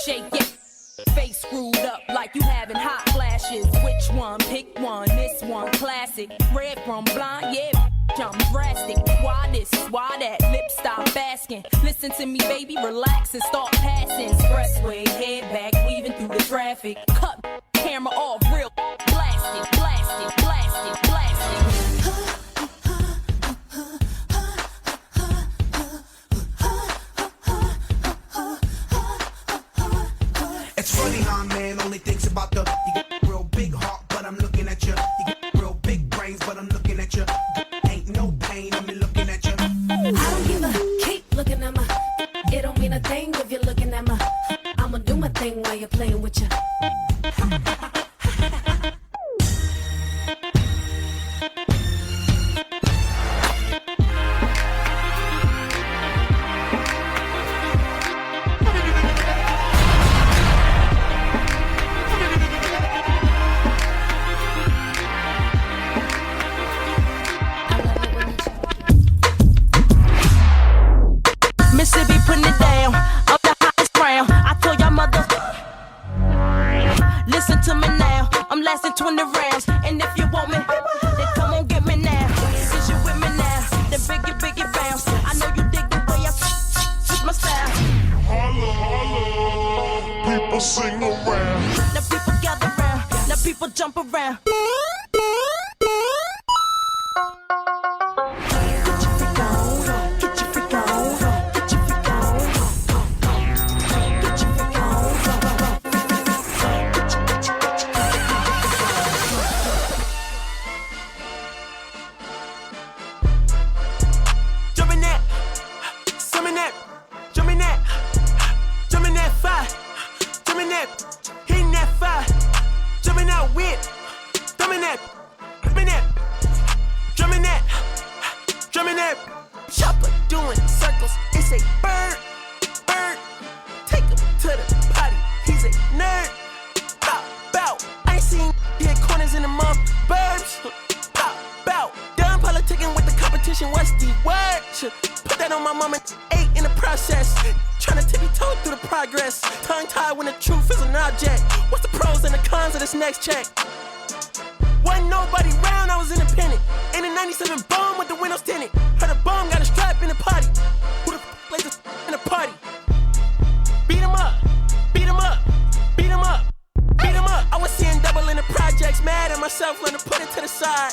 Shake it, face screwed up like you having hot flashes. Which one? Pick one. This one classic. Red from blind, yeah, I'm drastic. Why this? Why that? Lips stop asking. Listen to me, baby, relax and start passing. Expressway, head back, weaving through the traffic. Cut camera off, real blasted, blasted, blasted, blasted. It's funny how a man only thinks about the. You get a real big heart, but I'm looking at you. You get real big brains, but I'm looking at you. Ain't no pain, I'm looking at you. I don't give a keep looking at my. It don't mean a thing if you're looking at my. I'ma do my thing while you're playing with you. Mississippi putting it down, up the hottest crown. I told y'all mother, listen to me now. I'm lasting 20 rounds, and if you want me, then come on get me now. Since you with me now, then biggie, biggie bounce. I know you dig the way I switch my style. Holla, holla, people sing around. Now people gather round, now people jump around. Chopper doing circles, it's a bird, bird. Take him to the potty, he's a nerd. Pop out, I ain't seen hit corners in the month. Burbs, pop out. Done politicking with the competition, what's the word? Put that on my mama, 8 in the process. Tryna tippy-toe through the progress. Tongue-tied when the truth is an object. What's the pros and the cons of this next check? Wasn't nobody round, I was independent. In a 97 bomb with the windows tinted. Heard a bomb got a strap in the potty. Who the f*** lays this in the party? Beat him up, beat him up, beat him up, beat him up. I was seeing double in the projects, mad at myself, learned to put it to the side.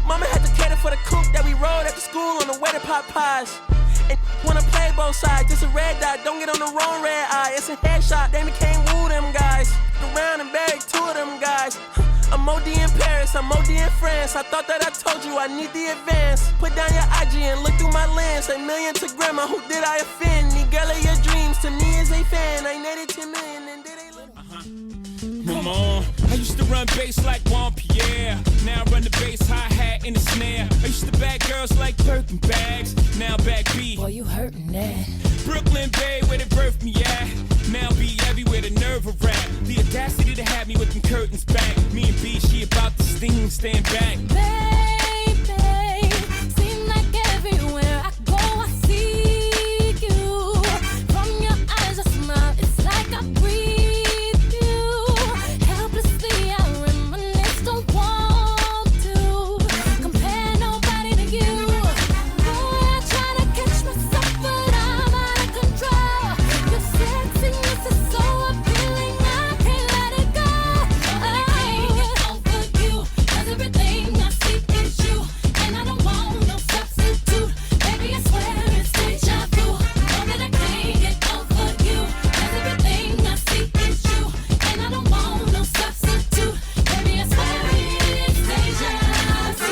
Mama had to cater for the coupe that we rode after school on the way to pot pies. And wanna play both sides, just a red dot, don't get on the wrong red eye. It's a headshot, they became woo them guys. Around and buried 2 of them guys. I'm OD in Paris, I'm OD in France. I thought that I told you I need the advance. Put down your IG and look through my lens. A million to grandma, who did I offend? The girl of your dreams, to me is a fan. I netted 10 million and did they look? Come on, I used to run bass like Juan Pierre. Now I run the bass, hi-hat, and the snare. I used to bag girls like Birkin bags. Now back beat. Boy, you hurting that. Brooklyn Bay, where they birthed me at. Now be everywhere, the nerve of rap. The audacity to have me with them curtains back. Me and B, she about to sting, stand back. Baby, seem like everywhere I go, I see you. From your eyes, I smile, it's like I breathe you. Helplessly, I reminisce, don't want to compare nobody to you. Boy, I try to catch myself, but I'm out of control. Your sexiness is so appealing, I can't let it go. I can't get over you, 'cause everything I see is you, and I don't want no substitute. Baby, I swear it's deja vu. Know that I can't get over you, 'cause everything I see is you, and I don't want no substitute. Baby, I swear it's deja vu.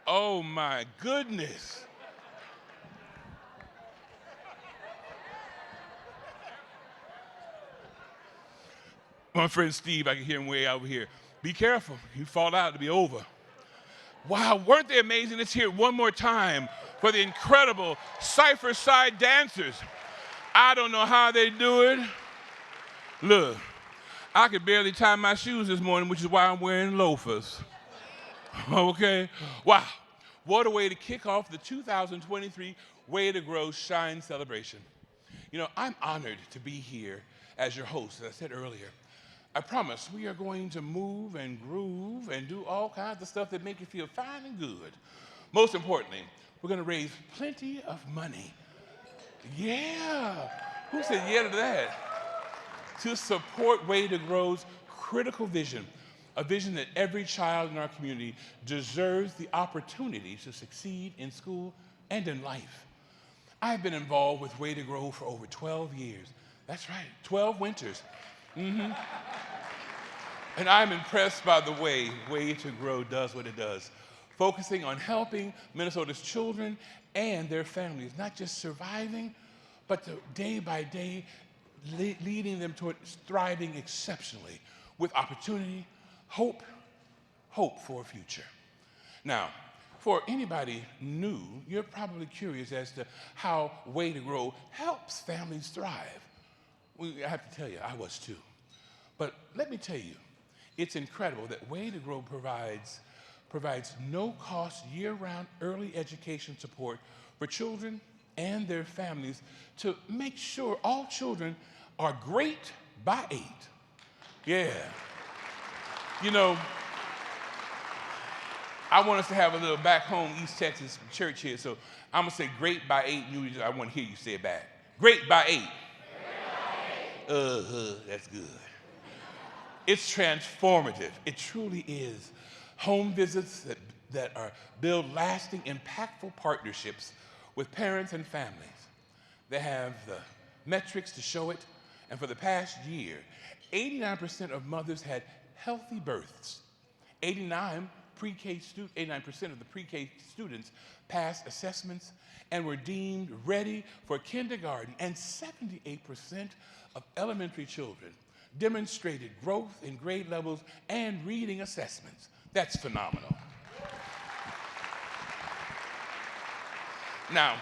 Oh my goodness. My friend Steve, I can hear him way over here. Be careful, you fall out, it'll be over. Wow, weren't they amazing? Let's hear it one more time for the incredible Cypher side dancers. I don't know how they do it. Look, I could barely tie my shoes this morning, which is why I'm wearing loafers. Okay? Wow. What a way to kick off the 2023 Way to Grow Shine celebration. You know, I'm honored to be here as your host, as I said earlier. I promise we are going to move and groove and do all kinds of stuff that make you feel fine and good. Most importantly, we're going to raise plenty of money. Yeah. Who said yeah to that? To support Way to Grow's critical vision, a vision that every child in our community deserves the opportunity to succeed in school and in life. I've been involved with Way to Grow for over 12 years. That's right, 12 winters. And I'm impressed by the way Way to Grow does what it does, focusing on helping Minnesota's children and their families, not just surviving, but to day by day leading them toward thriving exceptionally with opportunity, hope for a future. Now, for anybody new, you're probably curious as to how Way to Grow helps families thrive. Well, I have to tell you, I was too. But let me tell you, it's incredible that Way to Grow provides no-cost year-round early education support for children and their families to make sure all children are great by 8. Yeah. You know, I want us to have a little back home East Texas church here, so I'm going to say great by 8, and I want to hear you say it back. Great by 8. That's good. It's transformative. It truly is. Home visits that build lasting, impactful partnerships with parents and families. They have the metrics to show it, and for the past year, 89% of mothers had healthy births. 89% of the pre-K students passed assessments and were deemed ready for kindergarten, and 78% of elementary children demonstrated growth in grade levels and reading assessments. That's phenomenal. Now,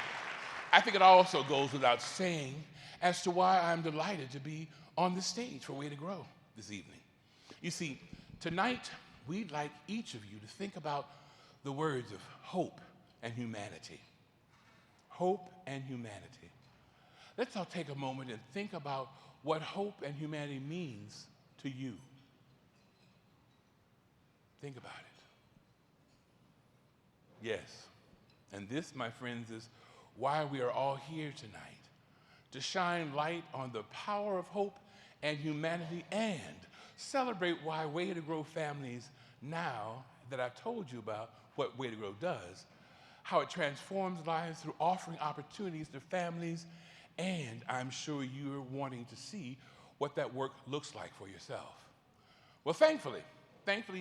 I think it also goes without saying as to why I'm delighted to be on the stage for Way to Grow this evening. You see, tonight, we'd like each of you to think about the words of hope and humanity. Hope and humanity. Let's all take a moment and think about what hope and humanity means to you. Think about it. Yes, and this, my friends, is why we are all here tonight, to shine light on the power of hope and humanity and celebrate why Way to Grow families, now that I've told you about what Way to Grow does, how it transforms lives through offering opportunities to families, and I'm sure you're wanting to see what that work looks like for yourself. Well, thankfully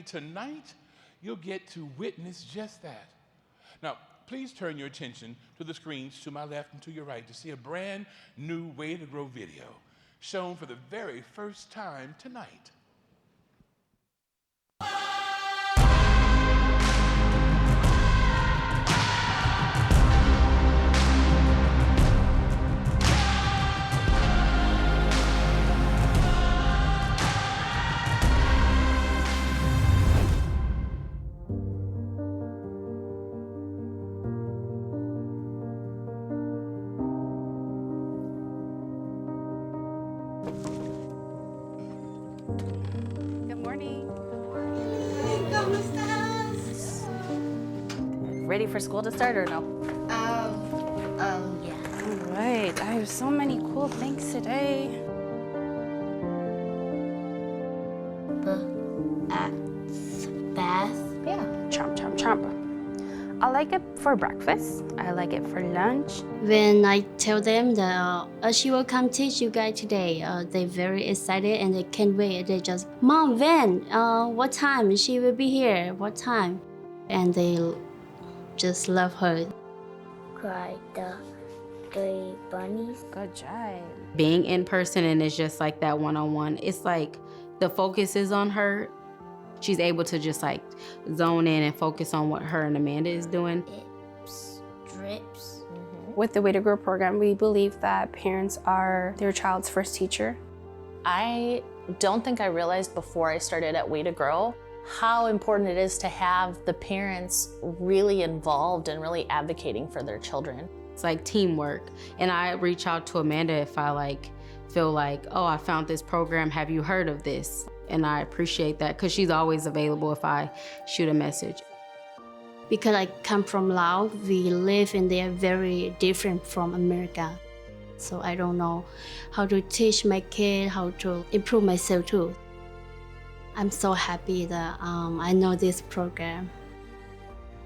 tonight, you'll get to witness just that. Now, please turn your attention to the screens to my left and to your right to see a brand new Way to Grow video shown for the very first time tonight. Ready for school to start or no? Yeah. All right, I have so many cool things today. Bath. Yeah, chomp, chomp, chomp. I like it for breakfast. I like it for lunch. When I tell them that she will come teach you guys today, they're very excited and they can't wait. They just, Mom, when? What time? She will be here. What time? And they just love her. Cried the 3 bunnies. Good job. Being in person and it's just like that one-on-one, it's like the focus is on her. She's able to just like zone in and focus on what her and Amanda is doing. Drips. Drips. With the Way to Grow program, we believe that parents are their child's first teacher. I don't think I realized before I started at Way to Grow how important it is to have the parents really involved and really advocating for their children. It's like teamwork. And I reach out to Amanda if I feel like, oh, I found this program, have you heard of this? And I appreciate that because she's always available if I shoot a message. Because I come from Laos, we live and they are very different from America. So I don't know how to teach my kid, how to improve myself too. I'm so happy that I know this program.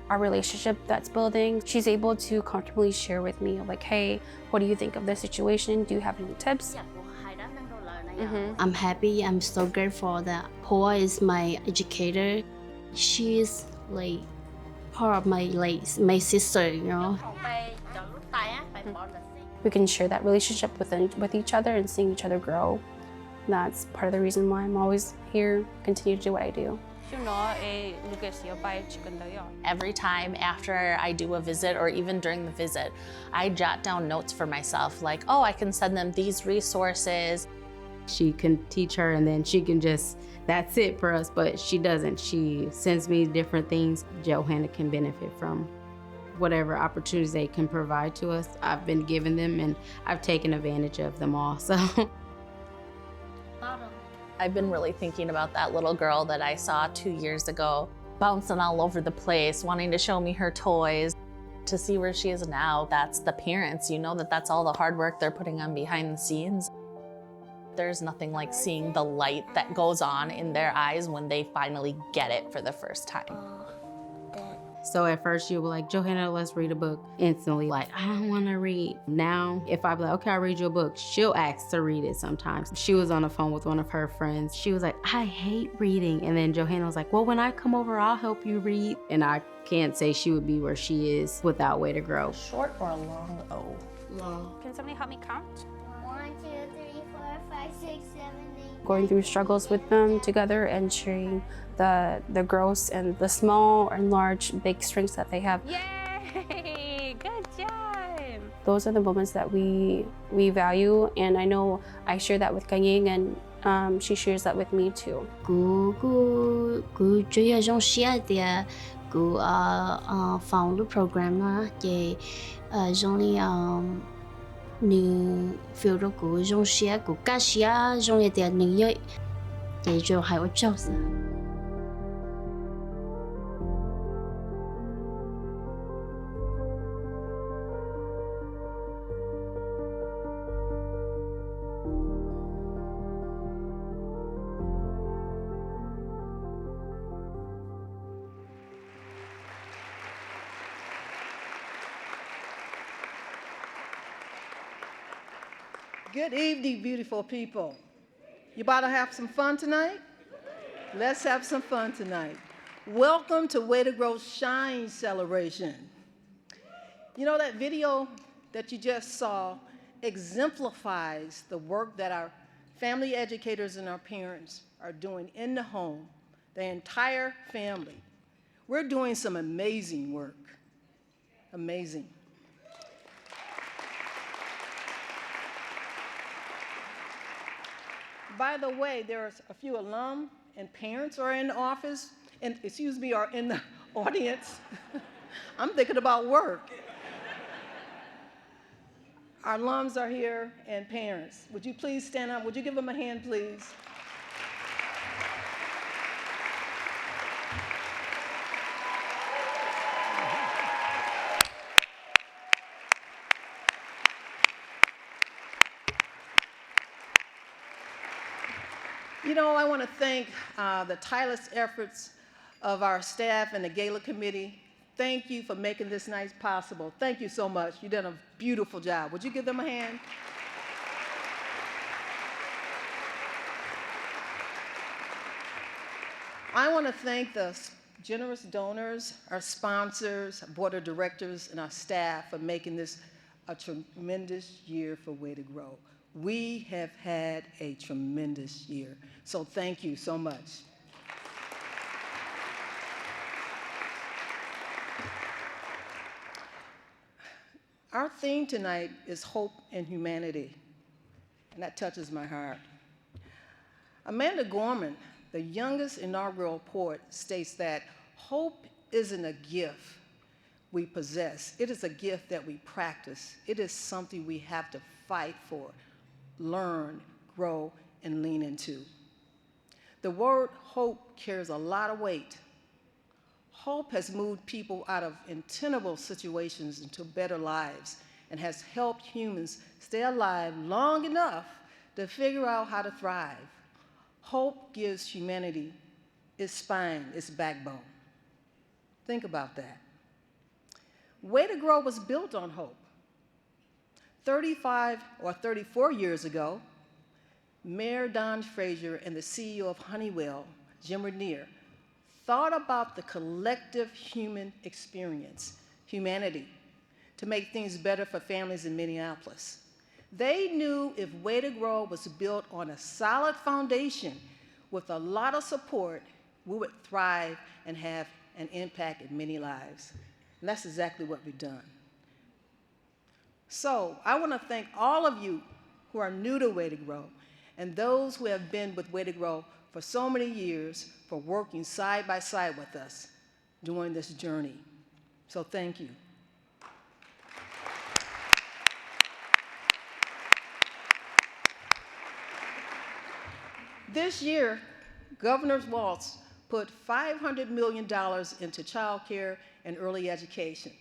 Our relationship that's building, she's able to comfortably share with me like, hey, what do you think of this situation? Do you have any tips? I'm happy, I'm so grateful that Paul is my educator. She's like part of my sister, you know. We can share that relationship with each other and seeing each other grow. That's part of the reason why I'm always here, continue to do what I do. Every time after I do a visit or even during the visit, I jot down notes for myself like, oh, I can send them these resources. She can teach her and then she can just, that's it for us, but she doesn't. She sends me different things Johanna can benefit from. Whatever opportunities they can provide to us, I've been giving them and I've taken advantage of them all, so. I've been really thinking about that little girl that I saw 2 years ago, bouncing all over the place, wanting to show me her toys. To see where she is now, that's the parents. You know that's all the hard work they're putting on behind the scenes. There's nothing like seeing the light that goes on in their eyes when they finally get it for the first time. So at first you were like, Johanna, let's read a book. Instantly like, I don't want to read. Now, if I be like, okay, I'll read you a book, she'll ask to read it sometimes. She was on the phone with one of her friends. She was like, I hate reading. And then Johanna was like, well, when I come over, I'll help you read. And I can't say she would be where she is without Way to Grow. Short or a long O? Long. Can somebody help me count? 1, 2, 3, 4, 5, 6, 7, 8. Going through struggles with them together and sharing the growth and the small and large, big strengths that they have. Yay! Good job! Those are the moments that we value, and I know I share that with Kanying, and she shares that with me too. Cô chủ yếu trong share the cô found the program đó về trong đi new feel đó cô trong share cô cả share trong đi the new year để cho hai ở trong. Good evening, beautiful people. You about to have some fun tonight? Let's have some fun tonight. Welcome to Way to Grow Shine Celebration. You know, that video that you just saw exemplifies the work that our family educators and our parents are doing in the home, the entire family. We're doing some amazing work, amazing. By the way, there's a few alum and parents are in the office, and excuse me, are in the audience. I'm thinking about work. Our alums are here and parents. Would you please stand up? Would you give them a hand, please? You know, I want to thank the tireless efforts of our staff and the Gala Committee. Thank you for making this night possible. Thank you so much. You've done a beautiful job. Would you give them a hand? I want to thank the generous donors, our sponsors, our board of directors, and our staff for making this a tremendous year for Way to Grow. We have had a tremendous year, so thank you so much. Our theme tonight is hope and humanity, and that touches my heart. Amanda Gorman, the youngest inaugural poet, states that hope isn't a gift we possess. It is a gift that we practice. It is something we have to fight for, learn, grow, and lean into. The word hope carries a lot of weight. Hope has moved people out of untenable situations into better lives and has helped humans stay alive long enough to figure out how to thrive. Hope gives humanity its spine, its backbone. Think about that. Way to Grow was built on hope. 35 or 34 years ago, Mayor Don Frazier and the CEO of Honeywell, Jim Renier, thought about the collective human experience, humanity, to make things better for families in Minneapolis. They knew if Way to Grow was built on a solid foundation with a lot of support, we would thrive and have an impact in many lives. And that's exactly what we've done. So I want to thank all of you who are new to Way to Grow and those who have been with Way to Grow for so many years for working side by side with us during this journey. So thank you. This year, Governor Walz put $500 million into child care and early education.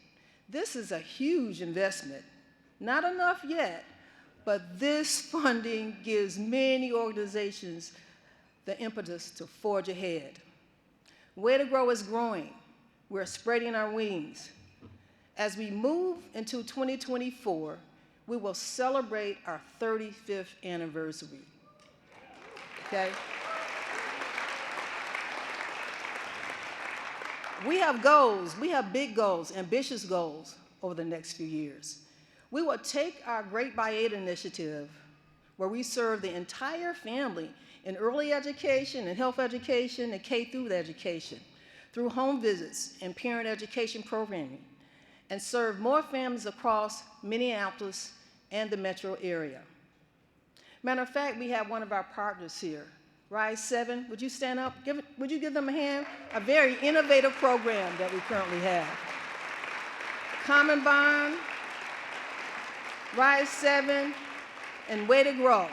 This is a huge investment. Not enough yet, but this funding gives many organizations the impetus to forge ahead. Way to Grow is growing. We're spreading our wings. As we move into 2024, we will celebrate our 35th anniversary. Okay? We have goals. We have big goals, ambitious goals over the next few years. We will take our Great by 8 initiative, where we serve the entire family in early education and health education and K through education, through home visits and parent education programming, and serve more families across Minneapolis and the metro area. Matter of fact, we have one of our partners here, Rise 7. Would you stand up? Would you give them a hand? A very innovative program that we currently have. Common Bond, Rise 7, and Way to Grow.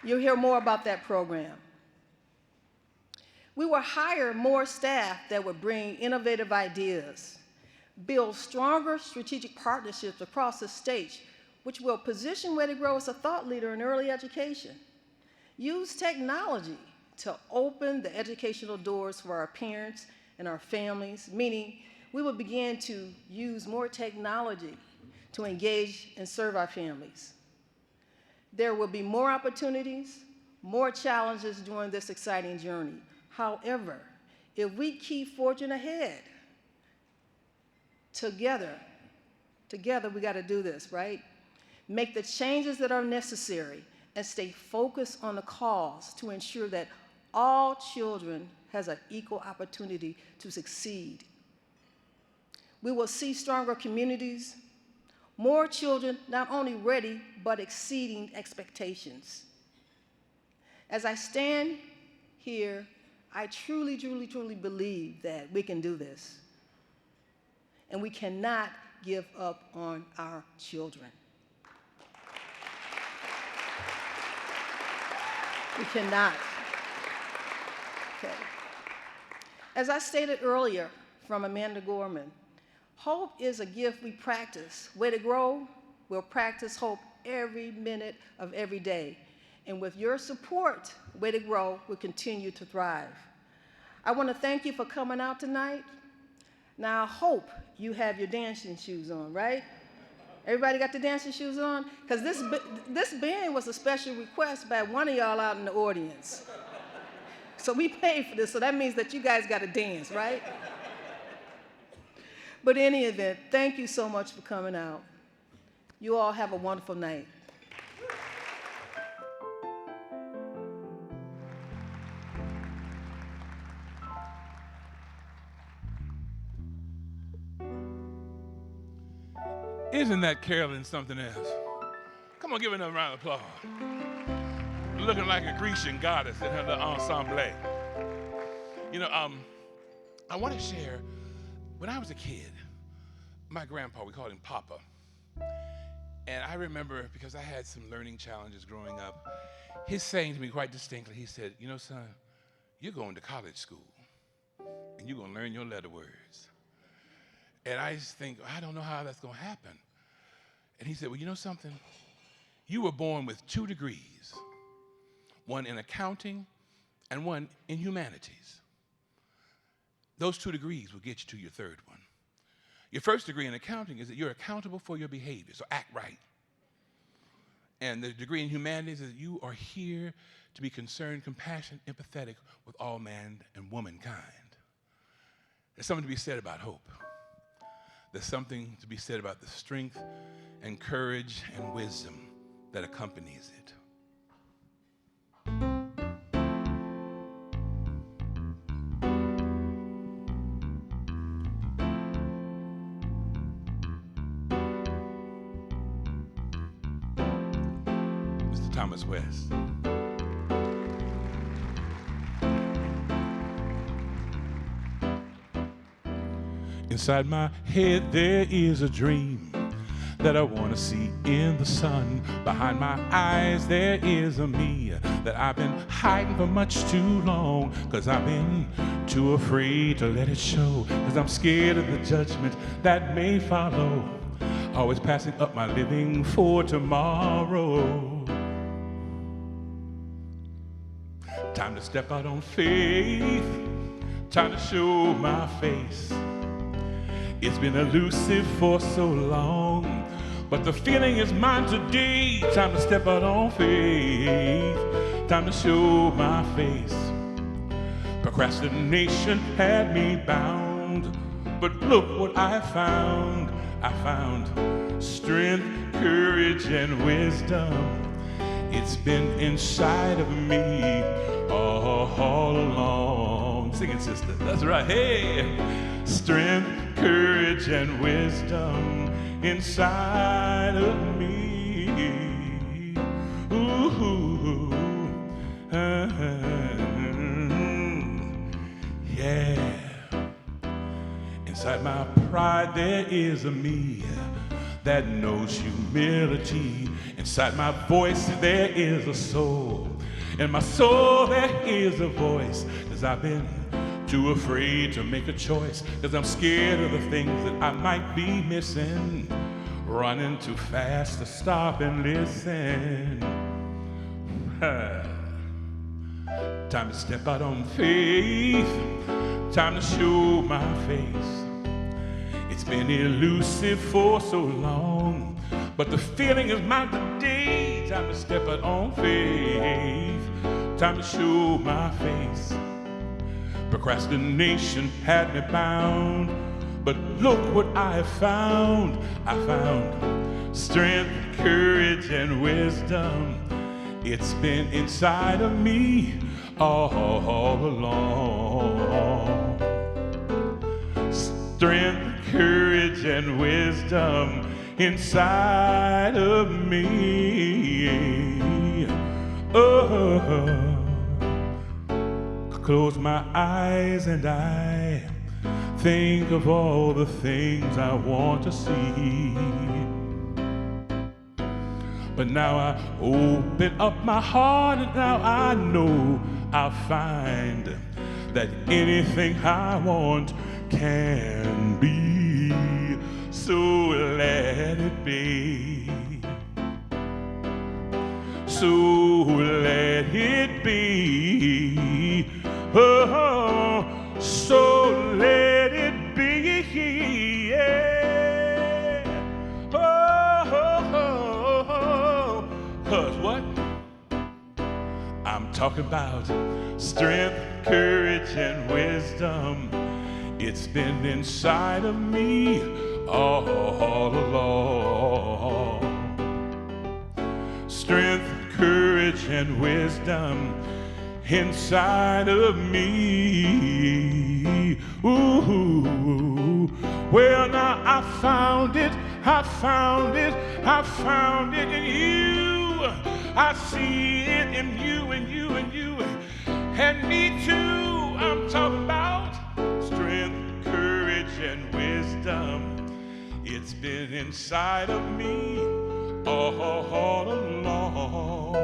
You'll hear more about that program. We will hire more staff that will bring innovative ideas, build stronger strategic partnerships across the state, which will position Way to Grow as a thought leader in early education. Use technology to open the educational doors for our parents and our families, meaning we will begin to use more technology to engage and serve our families. There will be more opportunities, more challenges during this exciting journey. However, if we keep forging ahead together, Together, we got to do this, right? Make the changes that are necessary and stay focused on the cause to ensure that all children has an equal opportunity to succeed. We will see stronger communities, more children not only ready, but exceeding expectations. As I stand here, I truly, truly, truly believe that we can do this. And we cannot give up on our children. We cannot. Okay. As I stated earlier from Amanda Gorman, hope is a gift we practice. Way to grow, we'll practice hope every minute of every day. And with your support, Way to Grow will continue to thrive. I want to thank you for coming out tonight. Now, I hope you have your dancing shoes on, right? Everybody got the dancing shoes on? Because this band was a special request by one of y'all out in the audience. So we paid for this, so that means that you guys got to dance, right? But in any event, thank you so much for coming out. You all have a wonderful night. Isn't that Carolyn something else? Come on, give her another round of applause. Looking like a Grecian goddess in her little ensemble. You know, I want to share, when I was a kid, my grandpa, we called him Papa. And I remember, because I had some learning challenges growing up, his saying to me quite distinctly, he said, you know, son, you're going to college school, and you're going to learn your letter words. And I just think, I don't know how that's going to happen. And he said, well, you know something? You were born with 2 degrees, one in accounting and one in humanities. Those 2 degrees will get you to your 3rd one. Your first degree in accounting is that you're accountable for your behavior, so act right. And the degree in humanities is that you are here to be concerned, compassionate, empathetic with all man and womankind. There's something to be said about hope. There's something to be said about the strength and courage and wisdom that accompanies it. Mr. Thomas West. Inside my head there is a dream that I want to see in the sun. Behind my eyes there is a me that I've been hiding for much too long, 'cause I've been too afraid to let it show, 'cause I'm scared of the judgment that may follow, always passing up my living for tomorrow. Time to step out on faith, time to show my face. It's been elusive for so long, but the feeling is mine today. Time to step out on faith, time to show my face. Procrastination had me bound, but look what I found. I found strength, courage, and wisdom. It's been inside of me all along. Sing it, sister. That's right. Hey, strength, courage, and wisdom inside of me. Ooh, yeah. Inside my pride there is a me that knows humility. Inside my voice there is a soul. In my soul there is a voice, 'cause I've been too afraid to make a choice, 'cause I'm scared of the things that I might be missing. Running too fast to stop and listen. Time to step out on faith, time to show my face. It's been elusive for so long, but the feeling is mine today. Time to step out on faith, time to show my face. Procrastination had me bound, But look what I found. I found strength, courage, and wisdom. It's been inside of me all along. Strength, courage, and wisdom inside of me. Oh, close my eyes and I think of all the things I want to see. But now I open up my heart and now I know I'll find that anything I want can be. So let it be. So let it be. Oh, so let it be. Yeah. Oh, 'cause what? I'm talking about strength, courage, and wisdom. It's been inside of me all along. Strength, courage, and wisdom inside of me. Ooh, well now I found it, I found it, I found it in you. I see it in you, and you, and you, and me too. I'm talking about strength, courage, and wisdom. It's been inside of me all along.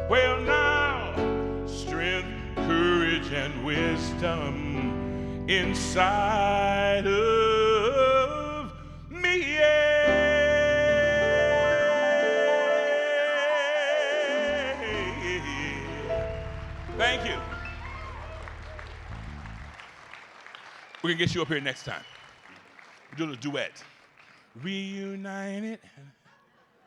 Well now, strength, courage, and wisdom inside of me. Yeah. Thank you. We're gonna get you up here next time. We'll do a little duet. Reunited.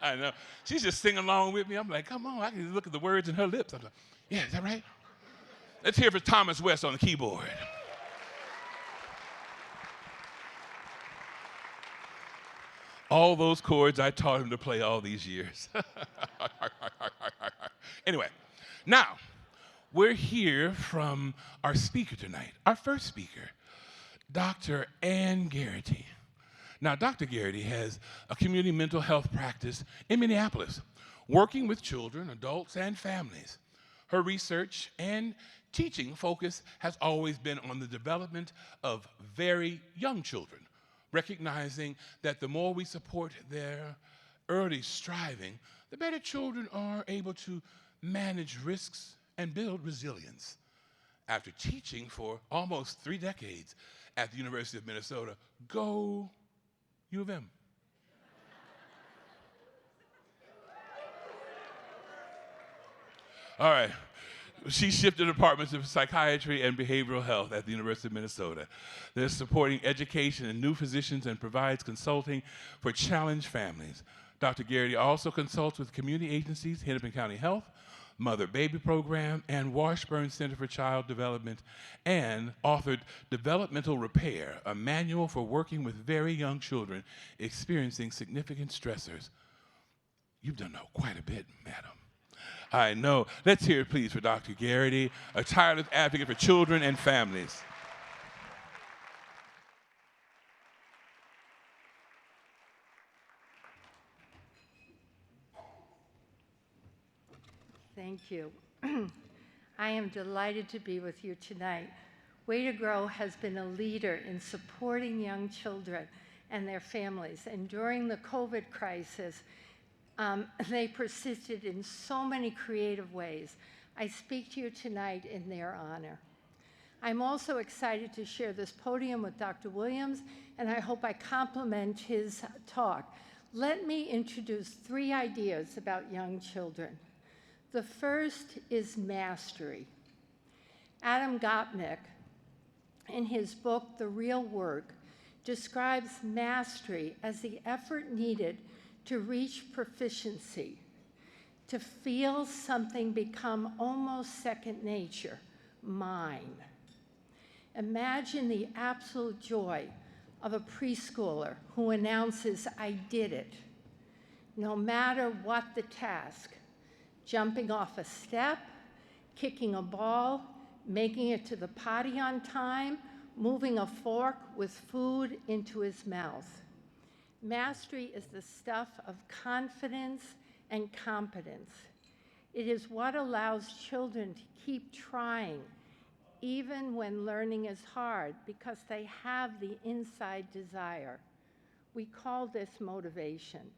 I know. She's just singing along with me. I'm like, come on, I can look at the words in her lips. I'm like, yeah, is that right? Let's hear for Thomas West on the keyboard. All those chords I taught him to play all these years. Anyway, now, we're here from our speaker tonight, our first speaker, Dr. Gearity. Now, Dr. Gearity has a community mental health practice in Minneapolis, working with children, adults, and families. Her research and teaching focus has always been on the development of very young children, recognizing that the more we support their early striving, the better children are able to manage risks and build resilience. After teaching for almost 3 decades at the University of Minnesota, go U of M. All right. She shifted departments of psychiatry and behavioral health at the University of Minnesota. They're supporting education and new physicians and provides consulting for challenged families. Dr. Gearity also consults with community agencies, Hennepin County Health, Mother-Baby Program, and Washburn Center for Child Development, and authored Developmental Repair, a manual for working with very young children experiencing significant stressors. You've done quite a bit, madam. I know. Let's hear it, please, for Dr. Gearity, a tireless advocate for children and families. Thank you. I am delighted to be with you tonight. Way to Grow has been a leader in supporting young children and their families. And during the COVID crisis, they persisted in so many creative ways. I speak to you tonight in their honor. I'm also excited to share this podium with Dr. Williams, and I hope I complement his talk. Let me introduce 3 ideas about young children. The first is mastery. Adam Gopnik, in his book, The Real Work, describes mastery as the effort needed to reach proficiency, to feel something become almost second nature, mine. Imagine the absolute joy of a preschooler who announces, "I did it," no matter what the task, jumping off a step, kicking a ball, making it to the potty on time, moving a fork with food into his mouth. Mastery is the stuff of confidence and competence. It is what allows children to keep trying, even when learning is hard, because they have the inside desire. We call this motivation.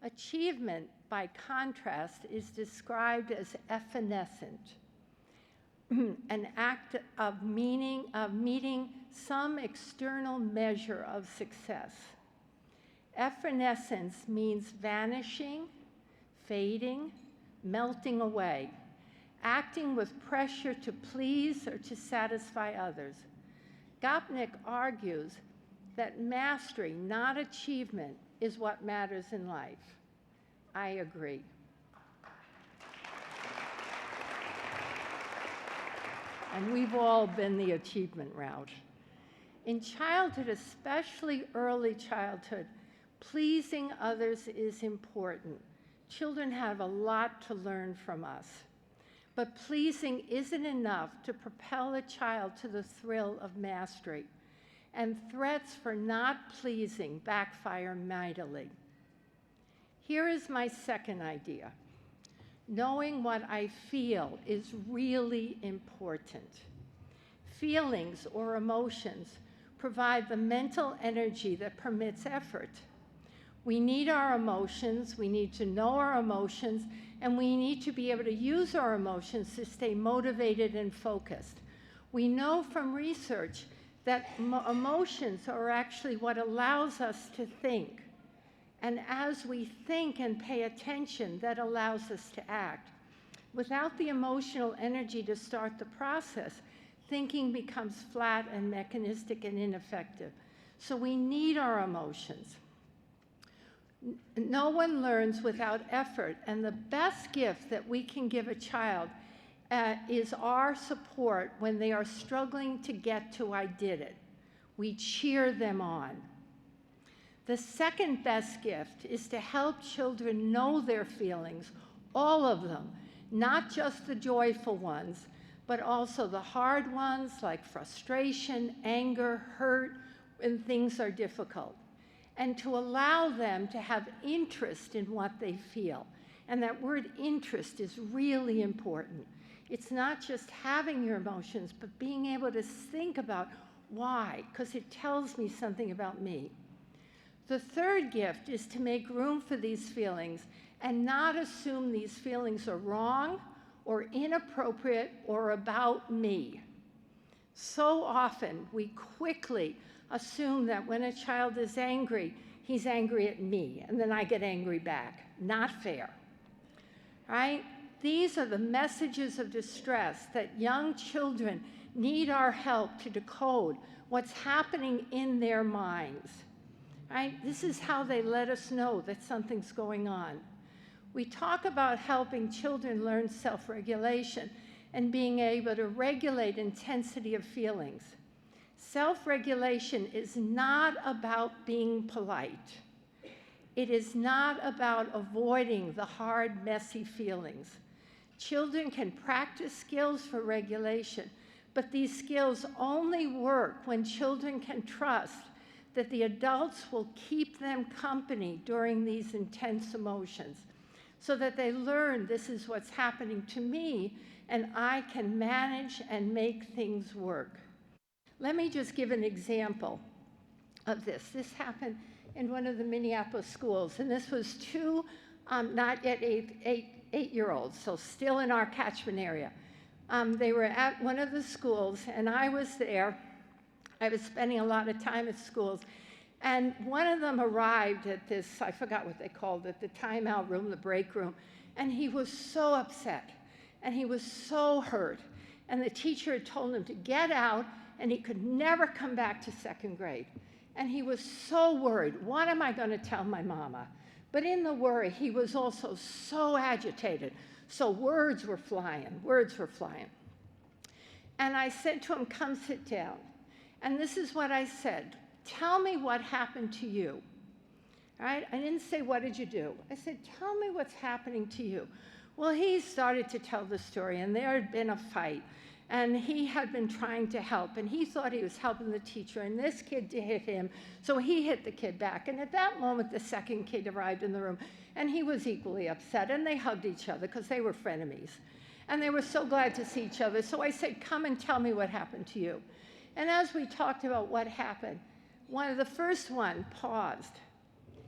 Achievement, by contrast, is described as evanescent, an act of meeting some external measure of success. Evanescence means vanishing, fading, melting away, acting with pressure to please or to satisfy others. Gopnik argues that mastery, not achievement, is what matters in life. I agree. And we've all been the achievement route. In childhood, especially early childhood, pleasing others is important. Children have a lot to learn from us. But pleasing isn't enough to propel a child to the thrill of mastery. And threats for not pleasing backfire mightily. Here is my second idea. Knowing what I feel is really important. Feelings or emotions provide the mental energy that permits effort. We need our emotions, we need to know our emotions, and we need to be able to use our emotions to stay motivated and focused. We know from research that emotions are actually what allows us to think. And as we think and pay attention, that allows us to act. Without the emotional energy to start the process, thinking becomes flat and mechanistic and ineffective. So we need our emotions. No one learns without effort, and the best gift that we can give a child is our support when they are struggling to get to "I did it." We cheer them on. The second best gift is to help children know their feelings, all of them, not just the joyful ones, but also the hard ones like frustration, anger, hurt, when things are difficult. And to allow them to have interest in what they feel. And that word interest is really important. It's not just having your emotions, but being able to think about why, because it tells me something about me. The third gift is to make room for these feelings and not assume these feelings are wrong or inappropriate or about me. So often we quickly assume that when a child is angry, he's angry at me, and then I get angry back. Not fair, right? These are the messages of distress that young children need our help to decode what's happening in their minds, right? This is how they let us know that something's going on. We talk about helping children learn self-regulation and being able to regulate intensity of feelings. Self-regulation is not about being polite. It is not about avoiding the hard, messy feelings. Children can practice skills for regulation, but these skills only work when children can trust that the adults will keep them company during these intense emotions, so that they learn this is what's happening to me, and I can manage and make things work. Let me just give an example of this. This happened in one of the Minneapolis schools, and this was two not yet eight-year-olds, so still in our catchment area. They were at one of the schools, and I was there. I was spending a lot of time at schools, and one of them arrived at this, I forgot what they called it, the timeout room, the break room, and he was so upset, and he was so hurt, and the teacher had told him to get out, and he could never come back to second grade. And he was so worried, what am I going to tell my mama? But in the worry, he was also so agitated. So words were flying. And I said to him, come sit down. And this is what I said. tell me what happened to you. All right? I didn't say, what did you do? I said, tell me what's happening to you. Well, he started to tell the story, and there had been a fight, and he had been trying to help, and he thought he was helping the teacher, and this kid hit him, so he hit the kid back. And at that moment, the second kid arrived in the room, and he was equally upset, and they hugged each other because they were frenemies. And they were so glad to see each other. So I said, come and tell me what happened to you. And as we talked about what happened, the first one paused.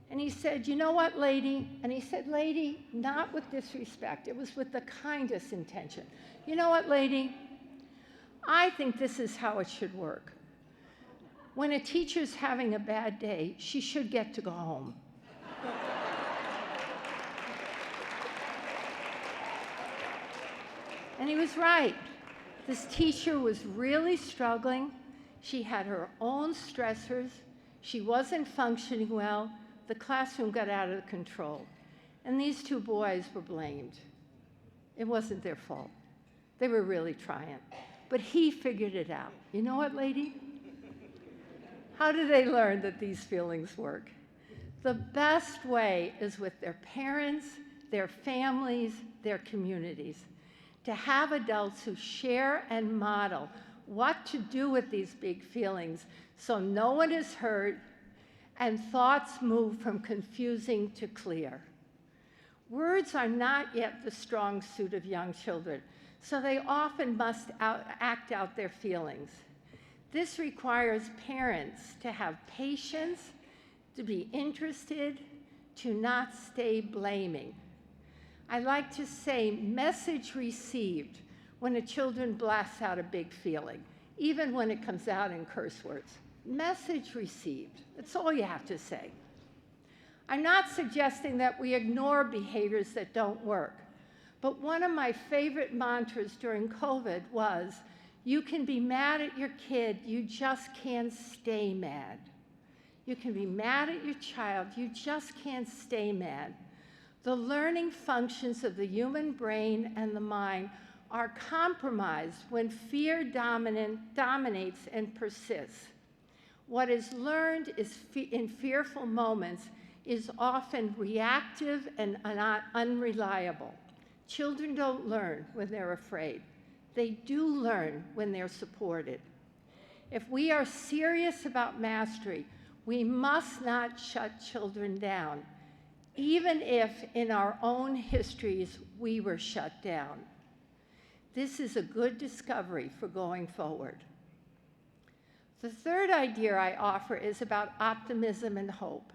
And he said, you know what, lady? And he said, lady, not with disrespect. It was with the kindest intention. You know what, lady? I think this is how it should work. When a teacher's having a bad day, she should get to go home. And he was right. This teacher was really struggling. She had her own stressors. She wasn't functioning well. The classroom got out of control. And these two boys were blamed. It wasn't their fault. They were really trying. But he figured it out. You know what, lady? How do they learn that these feelings work? The best way is with their parents, their families, their communities. To have adults who share and model what to do with these big feelings so no one is hurt and thoughts move from confusing to clear. Words are not yet the strong suit of young children, so they often must act out their feelings. This requires parents to have patience, to be interested, to not stay blaming. I like to say message received when a children blasts out a big feeling, even when it comes out in curse words. Message received. That's all you have to say. I'm not suggesting that we ignore behaviors that don't work, but one of my favorite mantras during COVID was, you can be mad at your kid, you just can't stay mad. You can be mad at your child, you just can't stay mad. The learning functions of the human brain and the mind are compromised when fear dominates and persists. What is learned in fearful moments is often reactive and unreliable. Children don't learn when they're afraid. They do learn when they're supported. If we are serious about mastery, we must not shut children down, even if in our own histories we were shut down. This is a good discovery for going forward. The third idea I offer is about optimism and hope.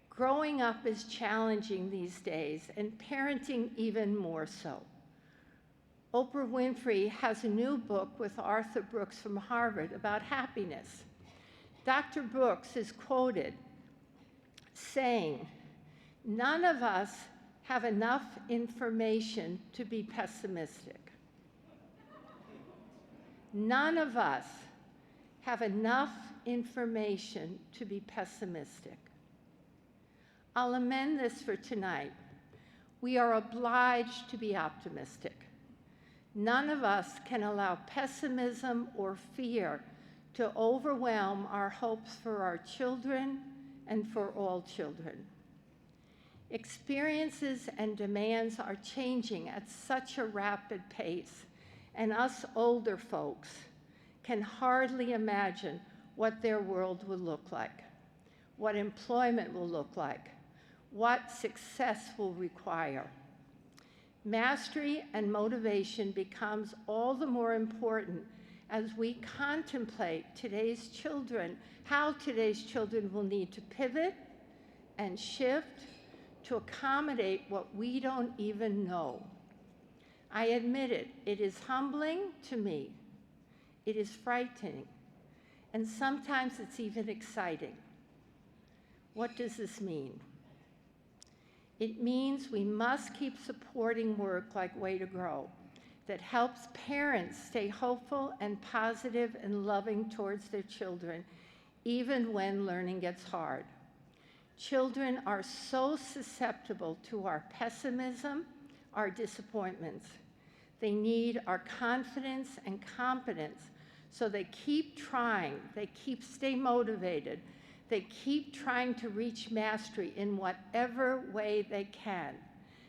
Growing up is challenging these days, and parenting even more so. Oprah Winfrey has a new book with Arthur Brooks from Harvard about happiness. Dr. Brooks is quoted saying, "None of us have enough information to be pessimistic. None of us have enough information to be pessimistic." I'll amend this for tonight. We are obliged to be optimistic. None of us can allow pessimism or fear to overwhelm our hopes for our children and for all children. Experiences and demands are changing at such a rapid pace, and us older folks can hardly imagine what their world will look like, what employment will look like, what success will require. Mastery and motivation becomes all the more important as we contemplate today's children, how today's children will need to pivot and shift to accommodate what we don't even know. I admit it, it is humbling to me. It is frightening, and sometimes it's even exciting. What does this mean? It means we must keep supporting work like Way to Grow that helps parents stay hopeful and positive and loving towards their children, even when learning gets hard. Children are so susceptible to our pessimism, our disappointments. They need our confidence and competence So they keep trying, they stay motivated, they keep trying to reach mastery in whatever way they can.